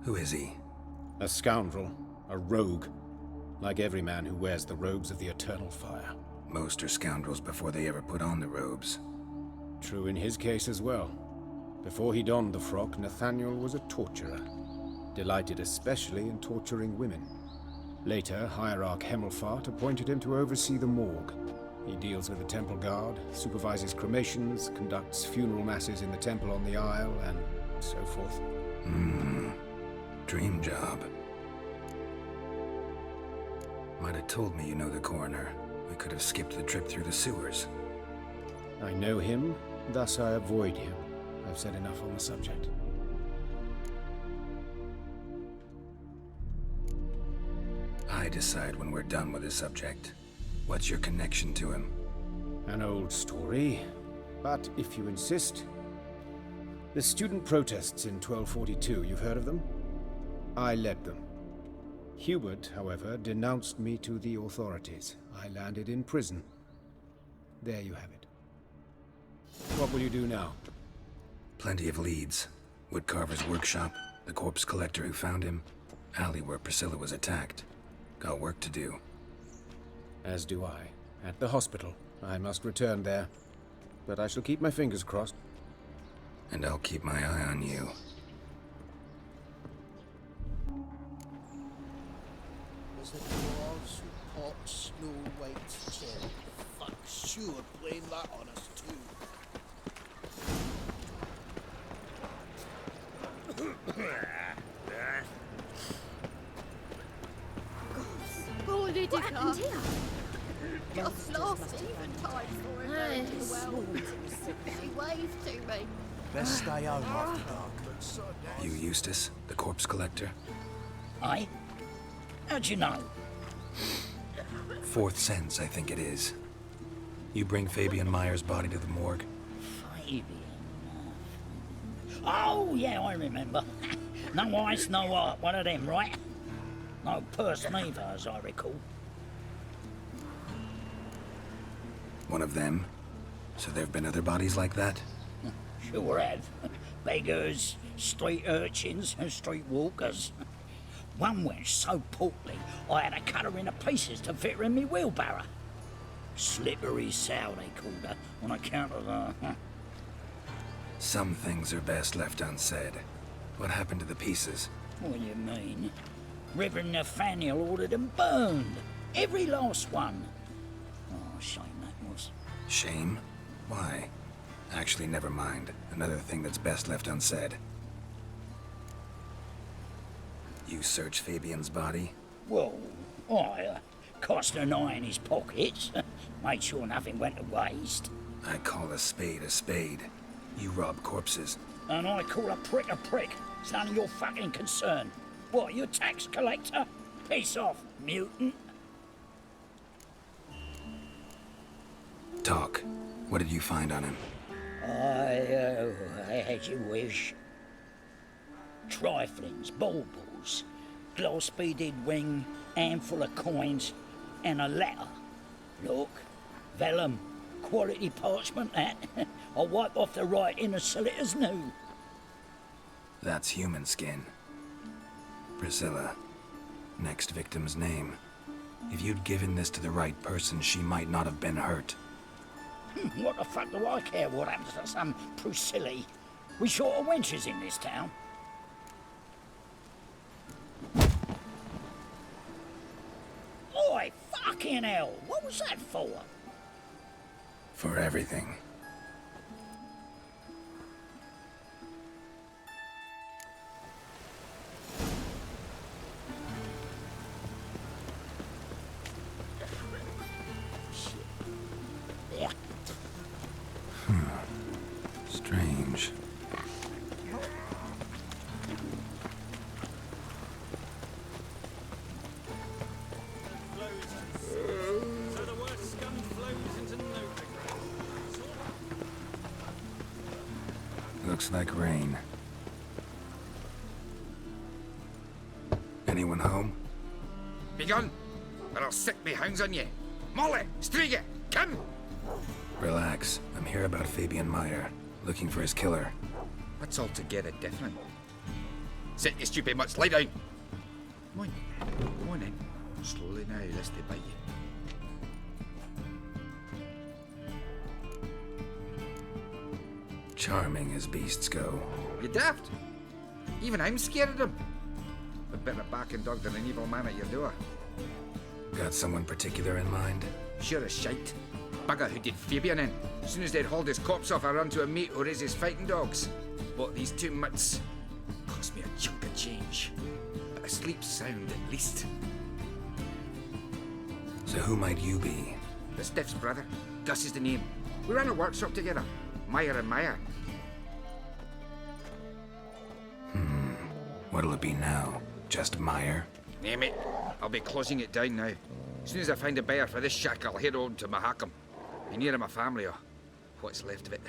Who is he? A scoundrel. A rogue. Like every man who wears the robes of the Eternal Fire. Most are scoundrels before they ever put on the robes. True in his case as well. Before he donned the frock, Nathaniel was a torturer. Delighted especially in torturing women. Later, Hierarch Hemmelfart appointed him to oversee the morgue. He deals with the temple guard, supervises cremations, conducts funeral masses in the temple on the Isle, and so forth. Dream job. Might have told me you know the coroner. We could have skipped the trip through the sewers. I know him, thus I avoid him. I've said enough on the subject. I decide when we're done with the subject. What's your connection to him? An old story, but if you insist. The student protests in 1242, you've heard of them? I led them. Hubert, however, denounced me to the authorities. I landed in prison. There you have it. What will you do now? Plenty of leads. Woodcarver's workshop, the corpse collector who found him, alley where Priscilla was attacked. Got work to do. As do I. At the hospital. I must return there. But I shall keep my fingers crossed. And I'll keep my eye on you. There's the dwarves who pot Snow White's cherry. Fuck sure, blame that on us too. What happened here? Just last eventide for him very well. He waved to me. Best stay home after dark. You Eustace, the corpse collector? Aye? How'd you know? Fourth sense, I think it is. You bring Fabian Meyer's body to the morgue? Fabian? Oh, yeah, I remember. No ice, no art, one of them, right? No purse neither, as I recall. One of them? So there've been other bodies like that? Sure have. Beggars, street urchins, and street walkers. One went so portly, I had to cut her into pieces to fit her in me wheelbarrow. Slippery sow, they called her, on account of her. Some things are best left unsaid. What happened to the pieces? What do you mean? Reverend Nathaniel ordered them burned. Every last one. Oh, shame that was. Shame? Why? Actually, never mind. Another thing that's best left unsaid. You searched Fabian's body? Well, I cast an eye in his pockets. Made sure nothing went to waste. I call a spade a spade. You rob corpses. And I call a prick a prick. It's none of your fucking concern. What, you a tax collector? Piss off, mutant. Talk. What did you find on him? As you wish. Triflings, baubles, glass-beaded ring, handful of coins, and a letter. Look, vellum, quality parchment that. I'll wipe off the writing as silly as new. That's human skin. Priscilla. Next victim's name. If you'd given this to the right person, she might not have been hurt. What the fuck do I care what happens to some Priscilla? We short of wenches in this town. Oi, fucking hell! What was that for? For everything. Strange. Looks like rain. Anyone home? Begone, or I'll sick me hounds on you. Molly, Striga, come! Relax. I'm here about Fabian Meyer, looking for his killer. That's altogether different. Sit, you stupid mutts, lie down. Come on in. Slowly now, lest they bite you. Charming as beasts go. You daft? Even I'm scared of them. A better barking dog than an evil man at your door. Got someone particular in mind? Sure as shite. Bugger who did Fabian in. As soon as they'd hauled his corpse off, I run to a mate who raises fighting dogs. Bought these two mutts. Cost me a chunk of change. But I sleep sound at least. So who might you be? The Stiff's brother. Gus is the name. We ran a workshop together. Meyer and Meyer. What'll it be now? Just Meyer? Name it. I'll be closing it down now. As soon as I find a buyer for this shack, I'll head on to Mahakam. Be near my family, or what's left of it.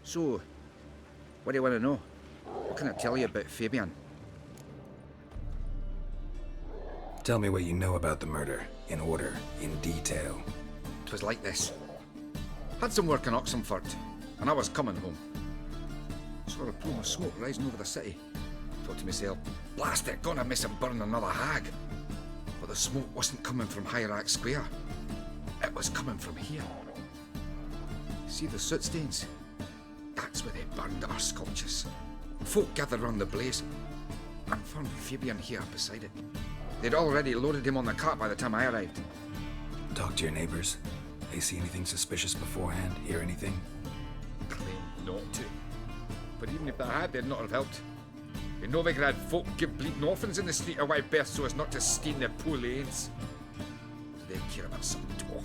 So, what do you want to know? What can I tell you about Fabian? Tell me what you know about the murder, in order, in detail. 'Twas like this. Had some work in Oxenford, and I was coming home. Saw a plume of smoke rising over the city. Thought to myself, blast it, gonna miss him burn another hag. But the smoke wasn't coming from Hierarch Square. It was coming from here. See the soot stains? That's where they burned our sculptures. Folk gathered round the blaze, and found Fabian here beside it. They'd already loaded him on the cart by the time I arrived. Talk to your neighbors. They see anything suspicious beforehand? Hear anything? Claimed not to. But even if they had, they'd not have helped. In Novigrad, folk give bleeding orphans in the street a wide berth so as not to stain their poor lanes. Do they care about some dwarf?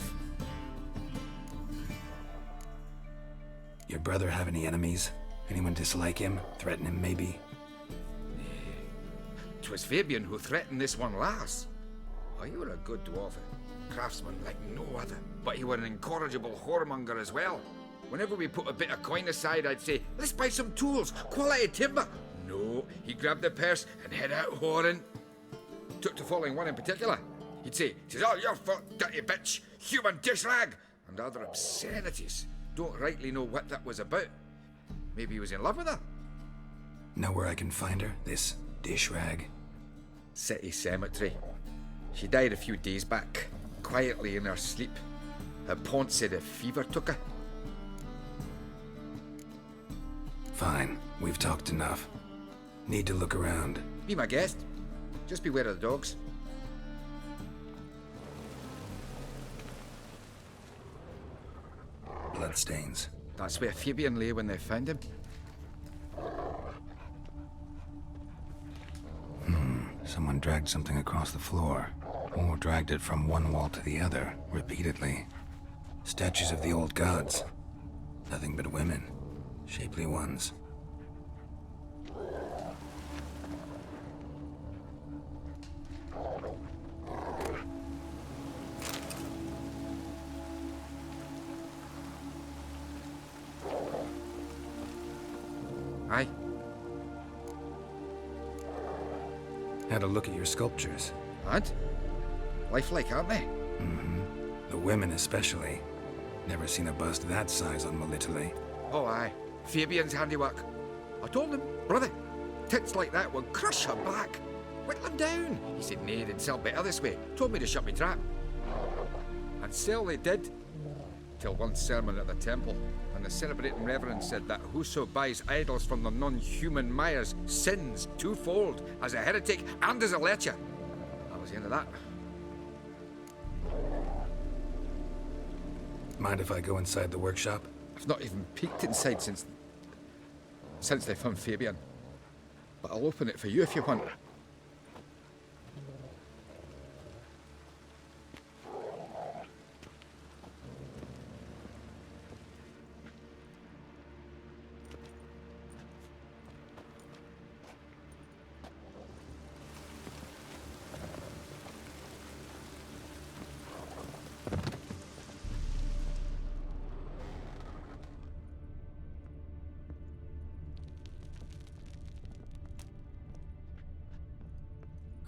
Your brother have any enemies? Anyone dislike him? Threaten him, maybe? 'Twas Fabian who threatened this one last. Oh, you were a good dwarf, a craftsman like no other. But you were an incorrigible whoremonger as well. Whenever we put a bit of coin aside, I'd say, let's buy some tools, quality timber. No, he grabbed the purse and head out whoring. Took to following one in particular. He'd say, "'Tis all your fault, dirty bitch, human dish rag," and other obscenities. Don't rightly know what that was about. Maybe he was in love with her. Know where I can find her? This dish rag? City cemetery. She died a few days back, quietly in her sleep. Her pont said a fever took her. Fine, we've talked enough. Need to look around. Be my guest. Just beware of the dogs. Bloodstains. That's where Fabian lay when they found him. Someone dragged something across the floor. Or dragged it from one wall to the other, repeatedly. Statues of the old gods. Nothing but women. Shapely ones. Aye. Had a look at your sculptures. And? Lifelike, aren't they? Mm-hmm. The women especially. Never seen a bust that size on Melitele. Oh, aye. Fabian's handiwork. I told him, brother, tits like that will crush her back. Whittle him down. He said, nay, they'd sell better this way. Told me to shut me trap. And sell they did. Till one sermon at the temple, and the celebrating reverend said that whoso buys idols from the non-human Myers sins twofold, as a heretic and as a lecher. That was the end of that. Mind if I go inside the workshop? I've not even peeked inside since they found Fabian. But I'll open it for you if you want.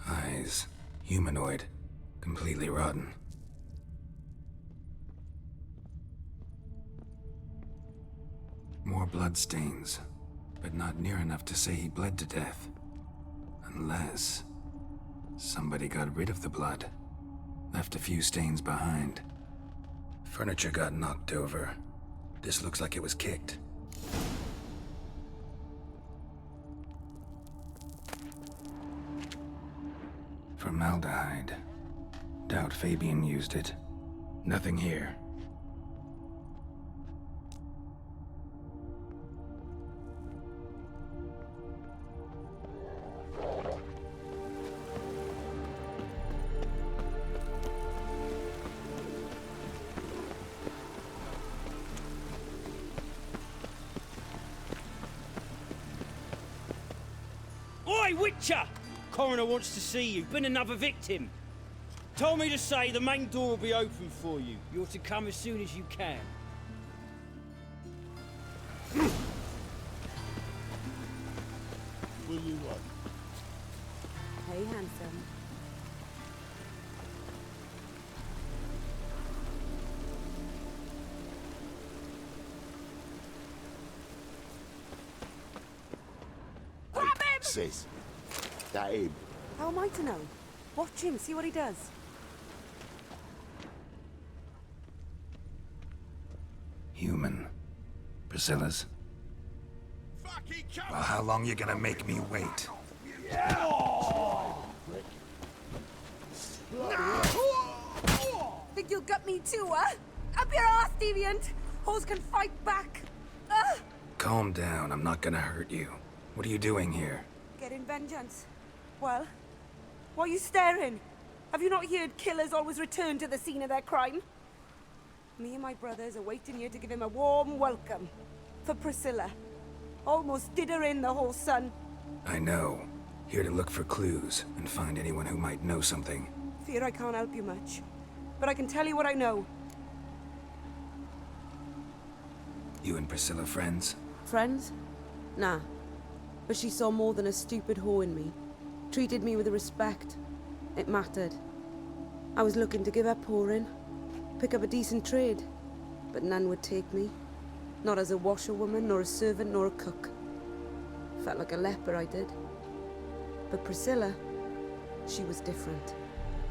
Eyes. Humanoid. Completely rotten. More bloodstains, but not near enough to say he bled to death. Unless somebody got rid of the blood. Left a few stains behind. Furniture got knocked over. This looks like it was kicked. Formaldehyde. Doubt Fabian used it. Nothing here. Oi, Witcher! Coroner wants to see you. Been another victim. Told me to say the main door will be open for you. You're to come as soon as you can. Will you what? Hey, handsome. Sis, that him? How am I to know? Watch him, see what he does. Human. Priscilla's. Well, how long you gonna make me wait? Think you'll gut me too, huh? Up your ass, deviant! Hoes can fight back! Calm down, I'm not gonna hurt you. What are you doing here? Getting vengeance. Well, why are you staring? Have you not heard killers always return to the scene of their crime? Me and my brothers are waiting here to give him a warm welcome. For Priscilla. Almost did her in, the whole son. I know. Here to look for clues and find anyone who might know something. Fear I can't help you much. But I can tell you what I know. You and Priscilla friends? Friends? Nah. But she saw more than a stupid whore in me. Treated me with respect. It mattered. I was looking to give up whoring. Pick up a decent trade. But none would take me. Not as a washerwoman, nor a servant, nor a cook. Felt like a leper, I did. But Priscilla, she was different.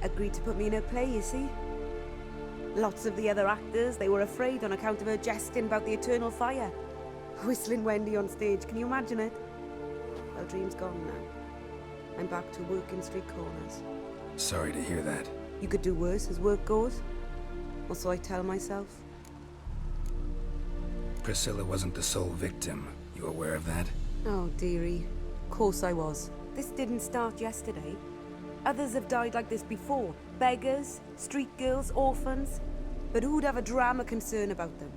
Agreed to put me in her play, you see? Lots of the other actors, they were afraid on account of her jesting about the eternal fire. Whistling Wendy on stage, can you imagine it? Well, dream's gone now. I'm back to working street corners. Sorry to hear that. You could do worse as work goes. Or so I tell myself. Priscilla wasn't the sole victim. You aware of that? Oh, dearie. Of course I was. This didn't start yesterday. Others have died like this before. Beggars, street girls, orphans. But who'd have a drama concern about them?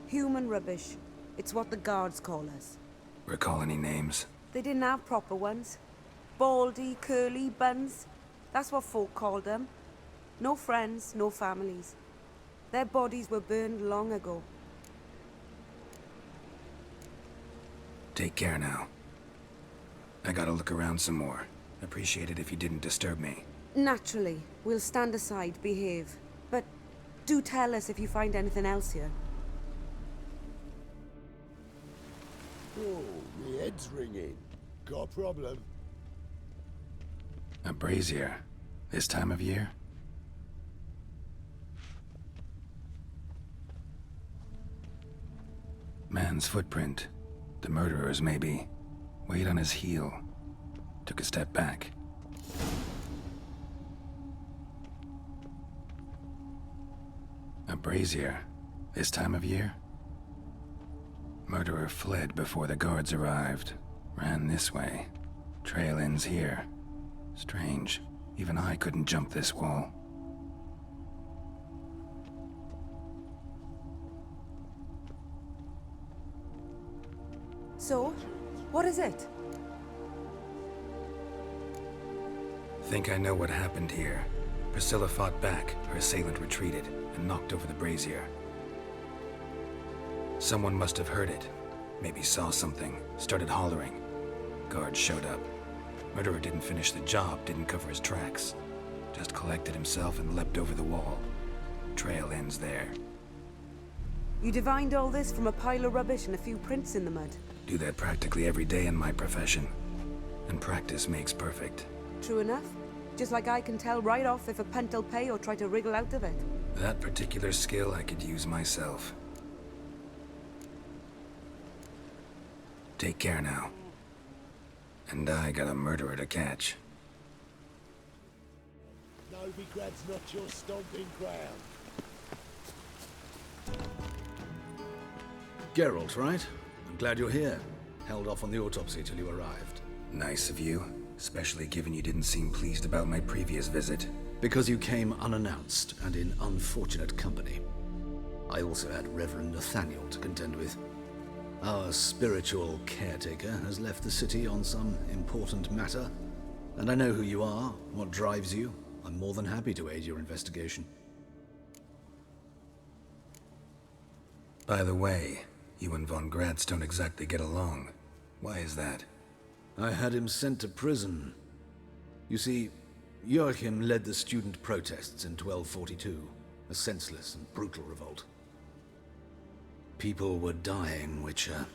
Human rubbish. It's what the guards call us. Recall any names? They didn't have proper ones. Baldy, curly, buns. That's what folk called them. No friends, no families. Their bodies were burned long ago. Take care now. I gotta look around some more. Appreciate it if you didn't disturb me. Naturally. We'll stand aside, behave. But do tell us if you find anything else here. Oh, my head's ringing. Got a problem? A brazier. This time of year? Man's footprint. The murderer's, maybe. Weight on his heel. Took a step back. A brazier. This time of year? Murderer fled before the guards arrived. Ran this way. Trail ends here. Strange. Even I couldn't jump this wall. So, what is it? Think I know what happened here. Priscilla fought back, her assailant retreated, and knocked over the brazier. Someone must have heard it. Maybe saw something, started hollering. Guards showed up. Murderer didn't finish the job, didn't cover his tracks. Just collected himself and leapt over the wall. Trail ends there. You divined all this from a pile of rubbish and a few prints in the mud. Do that practically every day in my profession. And practice makes perfect. True enough. Just like I can tell right off if a punt'll pay or try to wriggle out of it. That particular skill I could use myself. Take care now. And I got a murderer to catch. Novigrad's not your stomping ground. Geralt, right? I'm glad you're here. Held off on the autopsy till you arrived. Nice of you, especially given you didn't seem pleased about my previous visit. Because you came unannounced and in unfortunate company. I also had Reverend Nathaniel to contend with. Our spiritual caretaker has left the city on some important matter, and I know who you are, what drives you. I'm more than happy to aid your investigation. By the way, you and Von Gratz don't exactly get along. Why is that? I had him sent to prison. You see, Joachim led the student protests in 1242, a senseless and brutal revolt. People were dying, Witcher.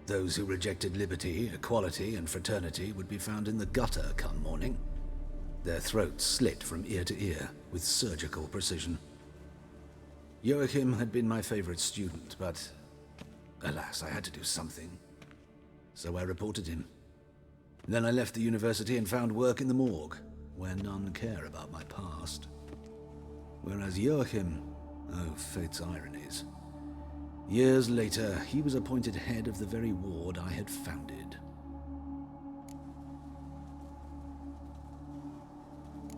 Those who rejected liberty, equality, and fraternity would be found in the gutter come morning. Their throats slit from ear to ear with surgical precision. Joachim had been my favorite student, but alas, I had to do something. So I reported him. Then I left the university and found work in the morgue, where none care about my past. Whereas Joachim, oh, fate's ironies. Years later, he was appointed head of the very ward I had founded.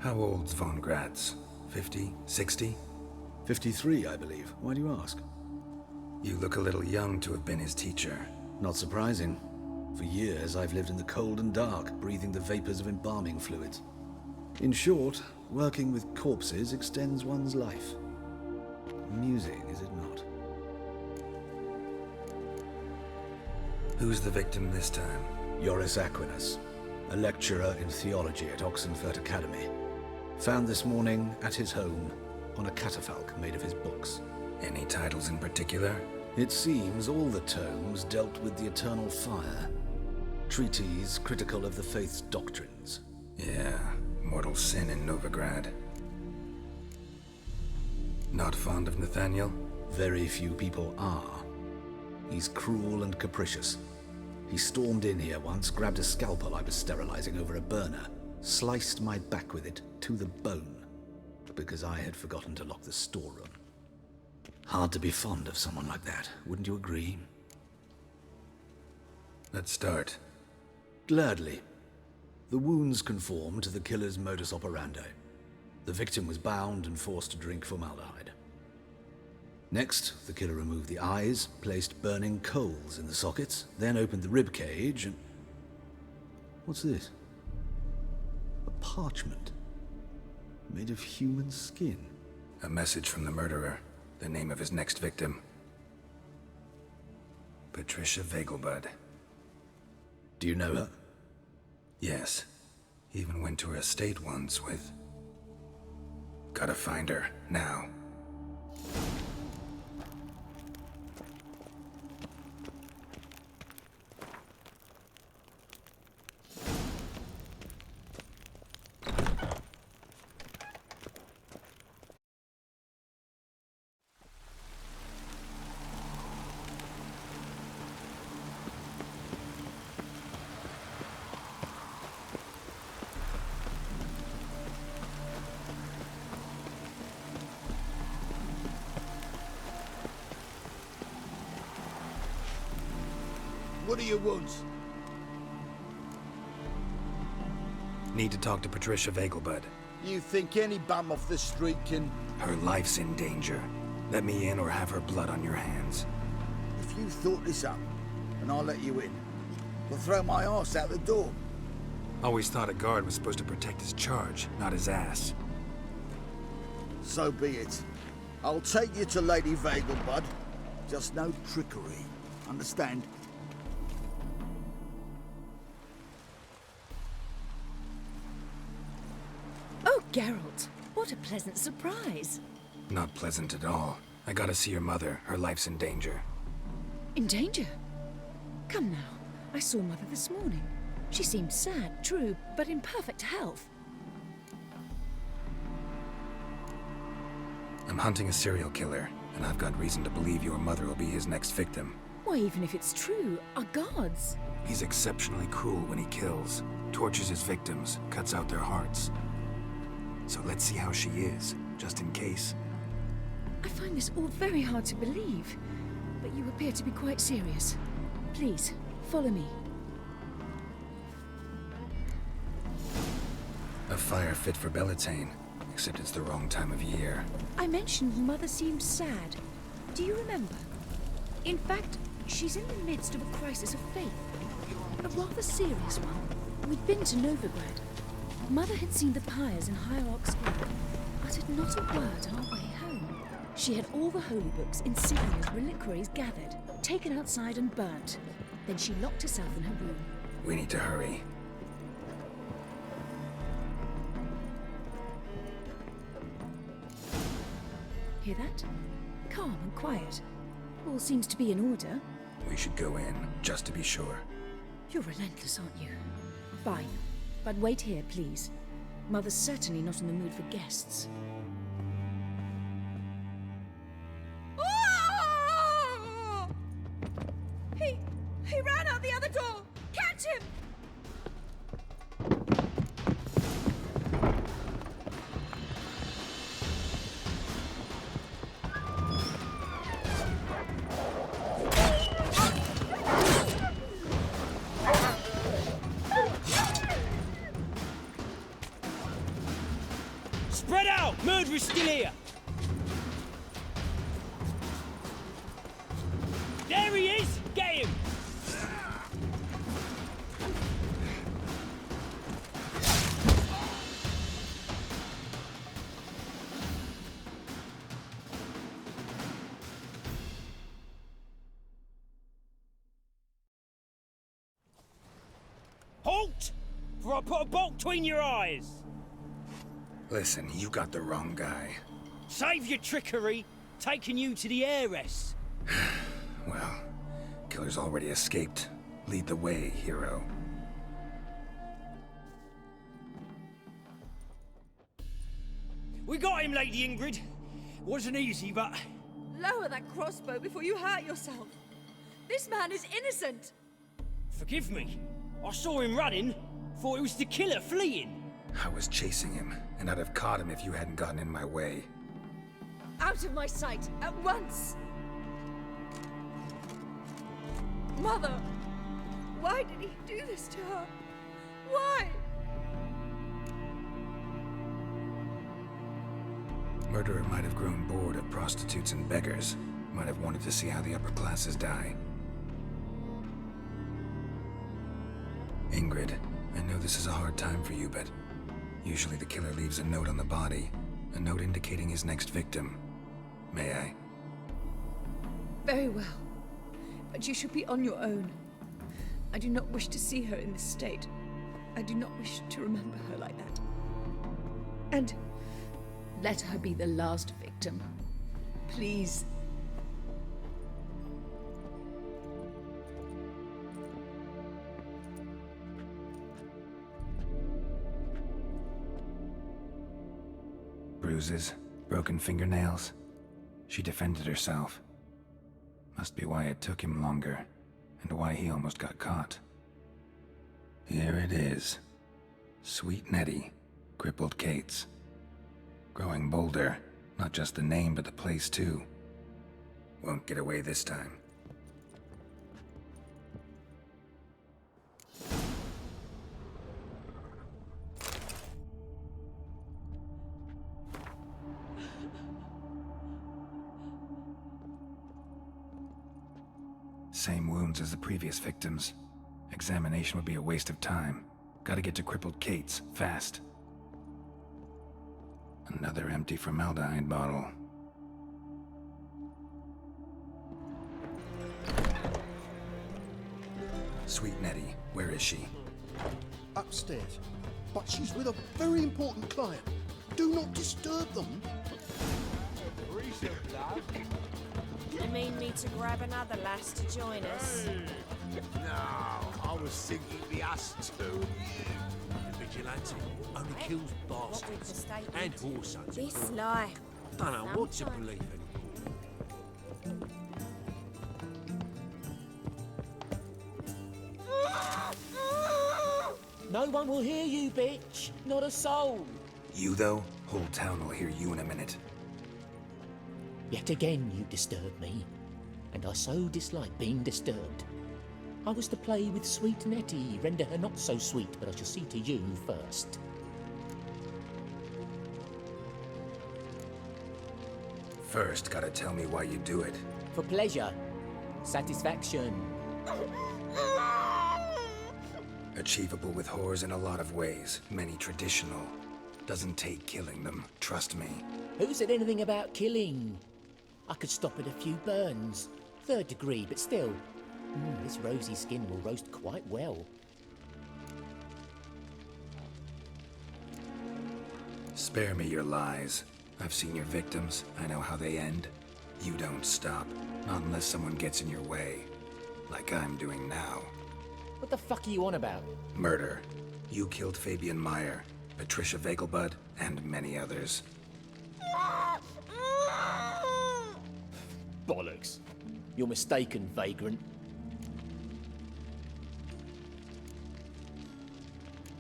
How old's Von Gratz? 50? 60? 53, I believe. Why do you ask? You look a little young to have been his teacher. Not surprising. For years, I've lived in the cold and dark, breathing the vapors of embalming fluids. In short, working with corpses extends one's life. Amusing, is it not? Who's the victim this time? Joris Aquinas, a lecturer in theology at Oxenfurt Academy. Found this morning at his home on a catafalque made of his books. Any titles in particular? It seems all the tomes dealt with the eternal fire. Treatises critical of the faith's doctrines. Yeah, mortal sin in Novigrad. Not fond of Nathaniel? Very few people are. He's cruel and capricious. He stormed in here once, grabbed a scalpel I was sterilizing over a burner, sliced my back with it to the bone, because I had forgotten to lock the storeroom. Hard to be fond of someone like that, wouldn't you agree? Let's start. Gladly. The wounds conform to the killer's modus operandi. The victim was bound and forced to drink formaldehyde. Next, the killer removed the eyes, placed burning coals in the sockets, then opened the rib cage and... What's this? A parchment. Made of human skin. A message from the murderer. The name of his next victim. Patricia Vegelbud. Do you know her? Yes. Even went to her estate once with... Gotta find her, now. What do you want? Need to talk to Patricia Vegelbud. You think any bum off the street can... Her life's in danger. Let me in or have her blood on your hands. If you thought this up, and I'll let you in, I'll throw my ass out the door. Always thought a guard was supposed to protect his charge, not his ass. So be it. I'll take you to Lady Vegelbud. Just no trickery. Understand? Oh, Geralt, what a pleasant surprise. Not pleasant at all. I gotta see your mother. Her life's in danger. In danger? Come now. I saw Mother this morning. She seemed sad, true, but in perfect health. I'm hunting a serial killer, and I've got reason to believe your mother will be his next victim. Why, even if it's true, our gods. He's exceptionally cruel when he kills, tortures his victims, cuts out their hearts. So let's see how she is, just in case. I find this all very hard to believe, but you appear to be quite serious. Please, follow me. A fire fit for Bellatane, except it's the wrong time of year. I mentioned Mother seemed sad. Do you remember? In fact, she's in the midst of a crisis of faith. A rather serious one. We'd been to Novigrad. Mother had seen the pyres in Hierarch's Hall, uttered not a word on our way home. She had all the holy books, insignias, reliquaries gathered, taken outside and burnt. Then she locked herself in her room. We need to hurry. Hear that? Calm and quiet. All seems to be in order. We should go in, just to be sure. You're relentless, aren't you? Fine. But wait here, please. Mother's certainly not in the mood for guests. Oh! He ran out the other door! Catch him! Spread out! Murderer's still here! There he is! Get him! Halt! For I put a bolt between your eyes! Listen, you got the wrong guy. Save your trickery, taking you to the heiress. Well, killer's already escaped. Lead the way, hero. We got him, Lady Ingrid. Wasn't easy, but... Lower that crossbow before you hurt yourself. This man is innocent. Forgive me. I saw him running. Thought it was the killer fleeing. I was chasing him, and I'd have caught him if you hadn't gotten in my way. Out of my sight, at once! Mother! Why did he do this to her? Why? Murderer might have grown bored of prostitutes and beggars. Might have wanted to see how the upper classes die. Ingrid, I know this is a hard time for you, but usually the killer leaves a note on the body. A note indicating his next victim. May I? Very well. But you should be on your own. I do not wish to see her in this state. I do not wish to remember her like that. And let her be the last victim. Please. Bruises, broken fingernails. She defended herself. Must be why it took him longer, and why he almost got caught. Here it is. Sweet Nettie, crippled Kate's. Growing bolder, not just the name but the place too. Won't get away this time. Same wounds as the previous victims. Examination would be a waste of time. Gotta get to crippled Kate's, fast. Another empty formaldehyde bottle. Sweet Nettie, where is she? Upstairs. But she's with a very important client. Do not disturb them. You mean me to grab another lass to join us? No, I was thinking the us two and you. The vigilante only kills bastards and horse hunters. This life. Don't know what to believe anymore. No one will hear you, bitch. Not a soul. You, though? Whole town will hear you in a minute. Yet again you disturb me, and I so dislike being disturbed. I was to play with sweet Nettie, render her not so sweet, but I shall see to you first. First, gotta tell me why you do it. For pleasure. Satisfaction. Achievable with whores in a lot of ways, many traditional. Doesn't take killing them, trust me. Who said anything about killing? I could stop at a few burns. 3rd degree, but still. This rosy skin will roast quite well. Spare me your lies. I've seen your victims. I know how they end. You don't stop. Not unless someone gets in your way. Like I'm doing now. What the fuck are you on about? Murder. You killed Fabian Meyer, Patricia Vegelbud, and many others. Bollocks. You're mistaken, vagrant.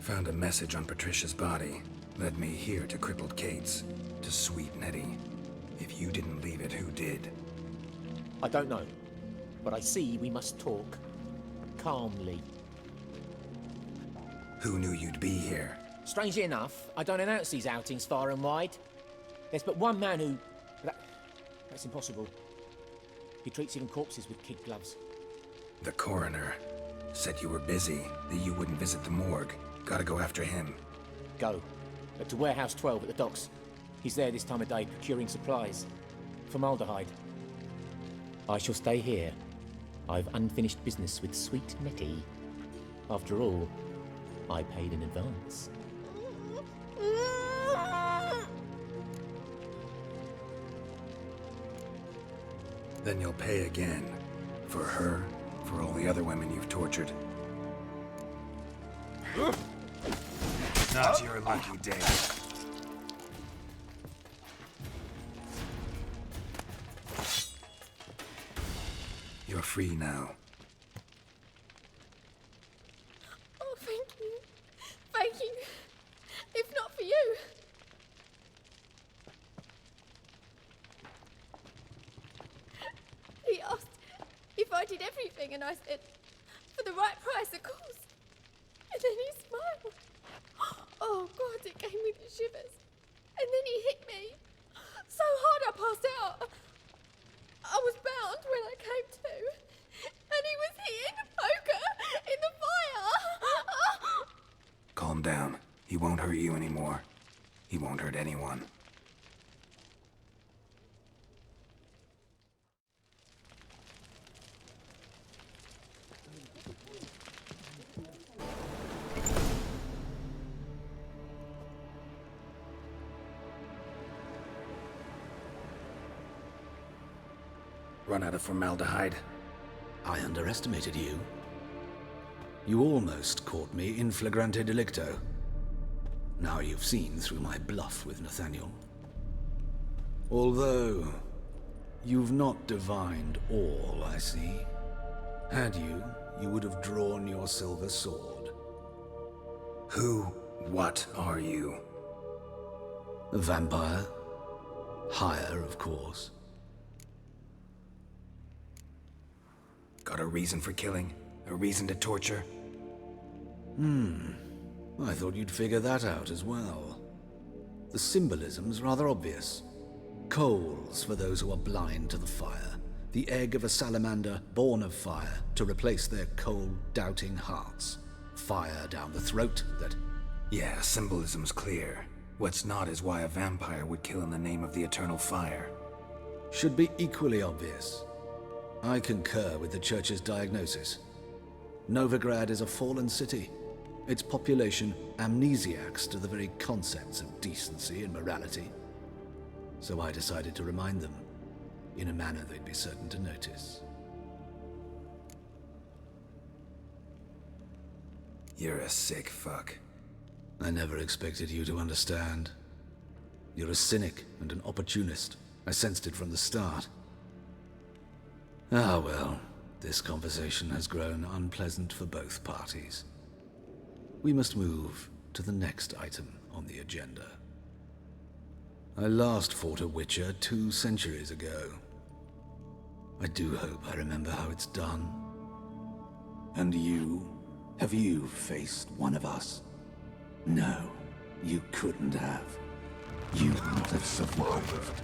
Found a message on Patricia's body. Led me here to crippled Kate's. To sweet Nettie. If you didn't leave it, who did? I don't know. But I see we must talk. Calmly. Who knew you'd be here? Strangely enough, I don't announce these outings far and wide. There's but one man who... That's impossible. He treats even corpses with kid gloves. The coroner. Said you were busy, that you wouldn't visit the morgue. Gotta go after him. Go. To Warehouse 12 at the docks. He's there this time of day, procuring supplies. Formaldehyde. I shall stay here. I've unfinished business with sweet Nettie. After all, I paid in advance. Then you'll pay again. For her, for all the other women you've tortured. Not your lucky day. You're free now. Oh, thank you. Thank you. If not for you. He asked if I did everything, and I said, for the right price, of course. And then he smiled. Oh, God, it gave me the shivers. And then he hit me. So hard I passed out. I was bound when I came to. And he was hitting the poker in the fire. Calm down. He won't hurt you anymore. He won't hurt anyone. run out of formaldehyde. I underestimated you. You almost caught me in flagrante delicto. Now you've seen through my bluff with Nathaniel. Although, you've not divined all, I see. Had you, you would have drawn your silver sword. What are you? A vampire. Higher, of course. Got a reason for killing? A reason to torture? I thought you'd figure that out as well. The symbolism's rather obvious. Coals for those who are blind to the fire. The egg of a salamander born of fire to replace their cold, doubting hearts. Fire down the throat that... Yeah, symbolism's clear. What's not is why a vampire would kill in the name of the eternal fire. Should be equally obvious. I concur with the Church's diagnosis. Novigrad is a fallen city. Its population amnesiacs to the very concepts of decency and morality. So I decided to remind them, in a manner they'd be certain to notice. You're a sick fuck. I never expected you to understand. You're a cynic and an opportunist. I sensed it from the start. Ah well, this conversation has grown unpleasant for both parties. We must move to the next item on the agenda. I last fought a Witcher 2 centuries ago. I do hope I remember how it's done. And you? Have you faced one of us? No, you couldn't have. You wouldn't have survived.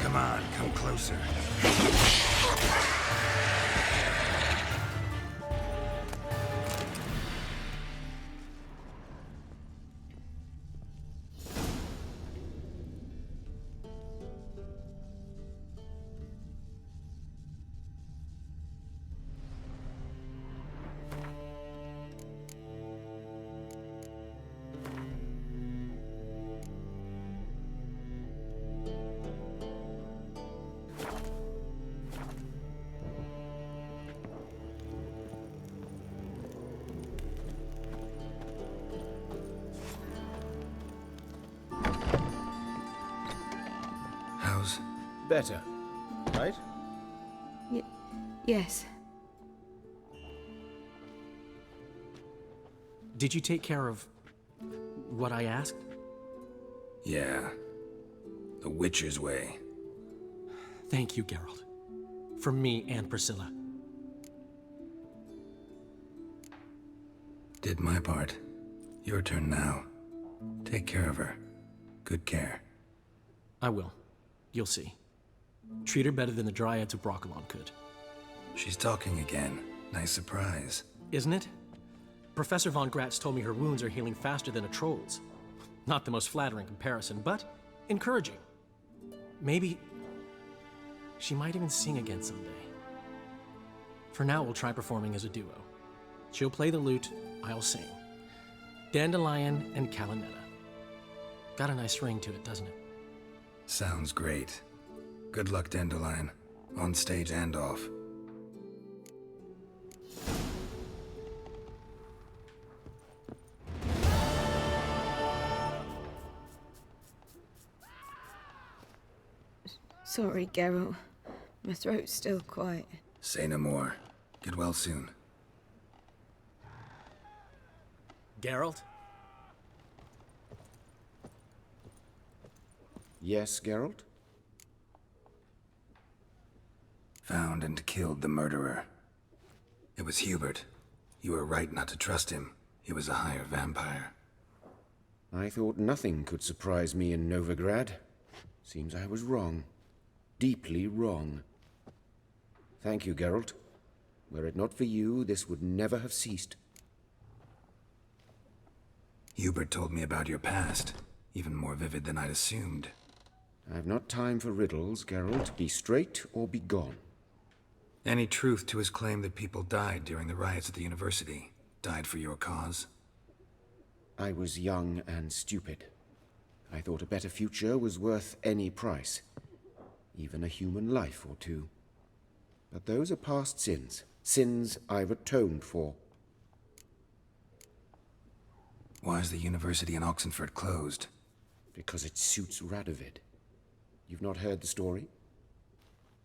Come on, come closer. Better, right? Yes. Did you take care of what I asked? Yeah. The Witcher's way. Thank you, Geralt. From me and Priscilla. Did my part. Your turn now. Take care of her. Good care. I will. You'll see. Treat her better than the Dryads of Broccolon could. She's talking again. Nice surprise. Isn't it? Professor von Gratz told me her wounds are healing faster than a troll's. Not the most flattering comparison, but encouraging. Maybe she might even sing again someday. For now, we'll try performing as a duo. She'll play the lute, I'll sing. Dandelion and Calinetta. Got a nice ring to it, doesn't it? Sounds great. Good luck, Dandelion. On stage and off. Sorry, Geralt. My throat's still quite... Say no more. Get well soon. Geralt? Yes, Geralt? Found and killed the murderer. It was Hubert. You were right not to trust him. He was a higher vampire. I thought nothing could surprise me in Novigrad. Seems I was wrong. Deeply wrong. Thank you, Geralt. Were it not for you, this would never have ceased. Hubert told me about your past. Even more vivid than I'd assumed. I've not time for riddles, Geralt. Be straight or be gone. Any truth to his claim that people died during the riots at the university? Died for your cause? I was young and stupid. I thought a better future was worth any price. Even a human life or two. But those are past sins. Sins I've atoned for. Why is the university in Oxenford closed? Because it suits Radovid. You've not heard the story?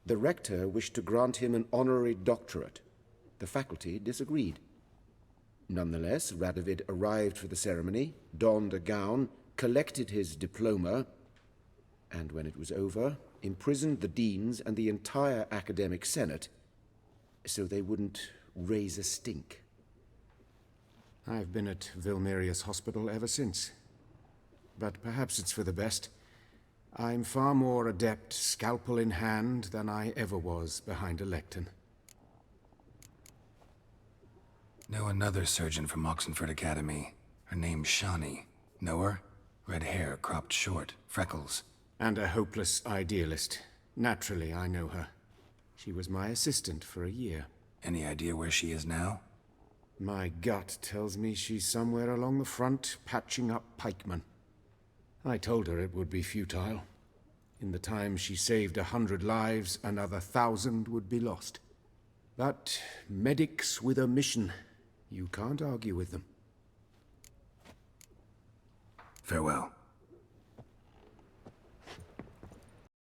The rector wished to grant him an honorary doctorate. The faculty disagreed. Nonetheless, Radovid arrived for the ceremony, donned a gown, collected his diploma, and when it was over, imprisoned the deans and the entire academic senate so they wouldn't raise a stink. I've been at Vilmerius Hospital ever since. But perhaps it's for the best. I'm far more adept, scalpel in hand, than I ever was behind a lectern. Know another surgeon from Oxenford Academy. Her name's Shawnee. Know her? Red hair, cropped short, freckles. And a hopeless idealist. Naturally, I know her. She was my assistant for a year. Any idea where she is now? My gut tells me she's somewhere along the front, patching up pikemen. I told her it would be futile. In the time she saved 100 lives, another 1,000 would be lost. But medics with a mission, you can't argue with them. Farewell.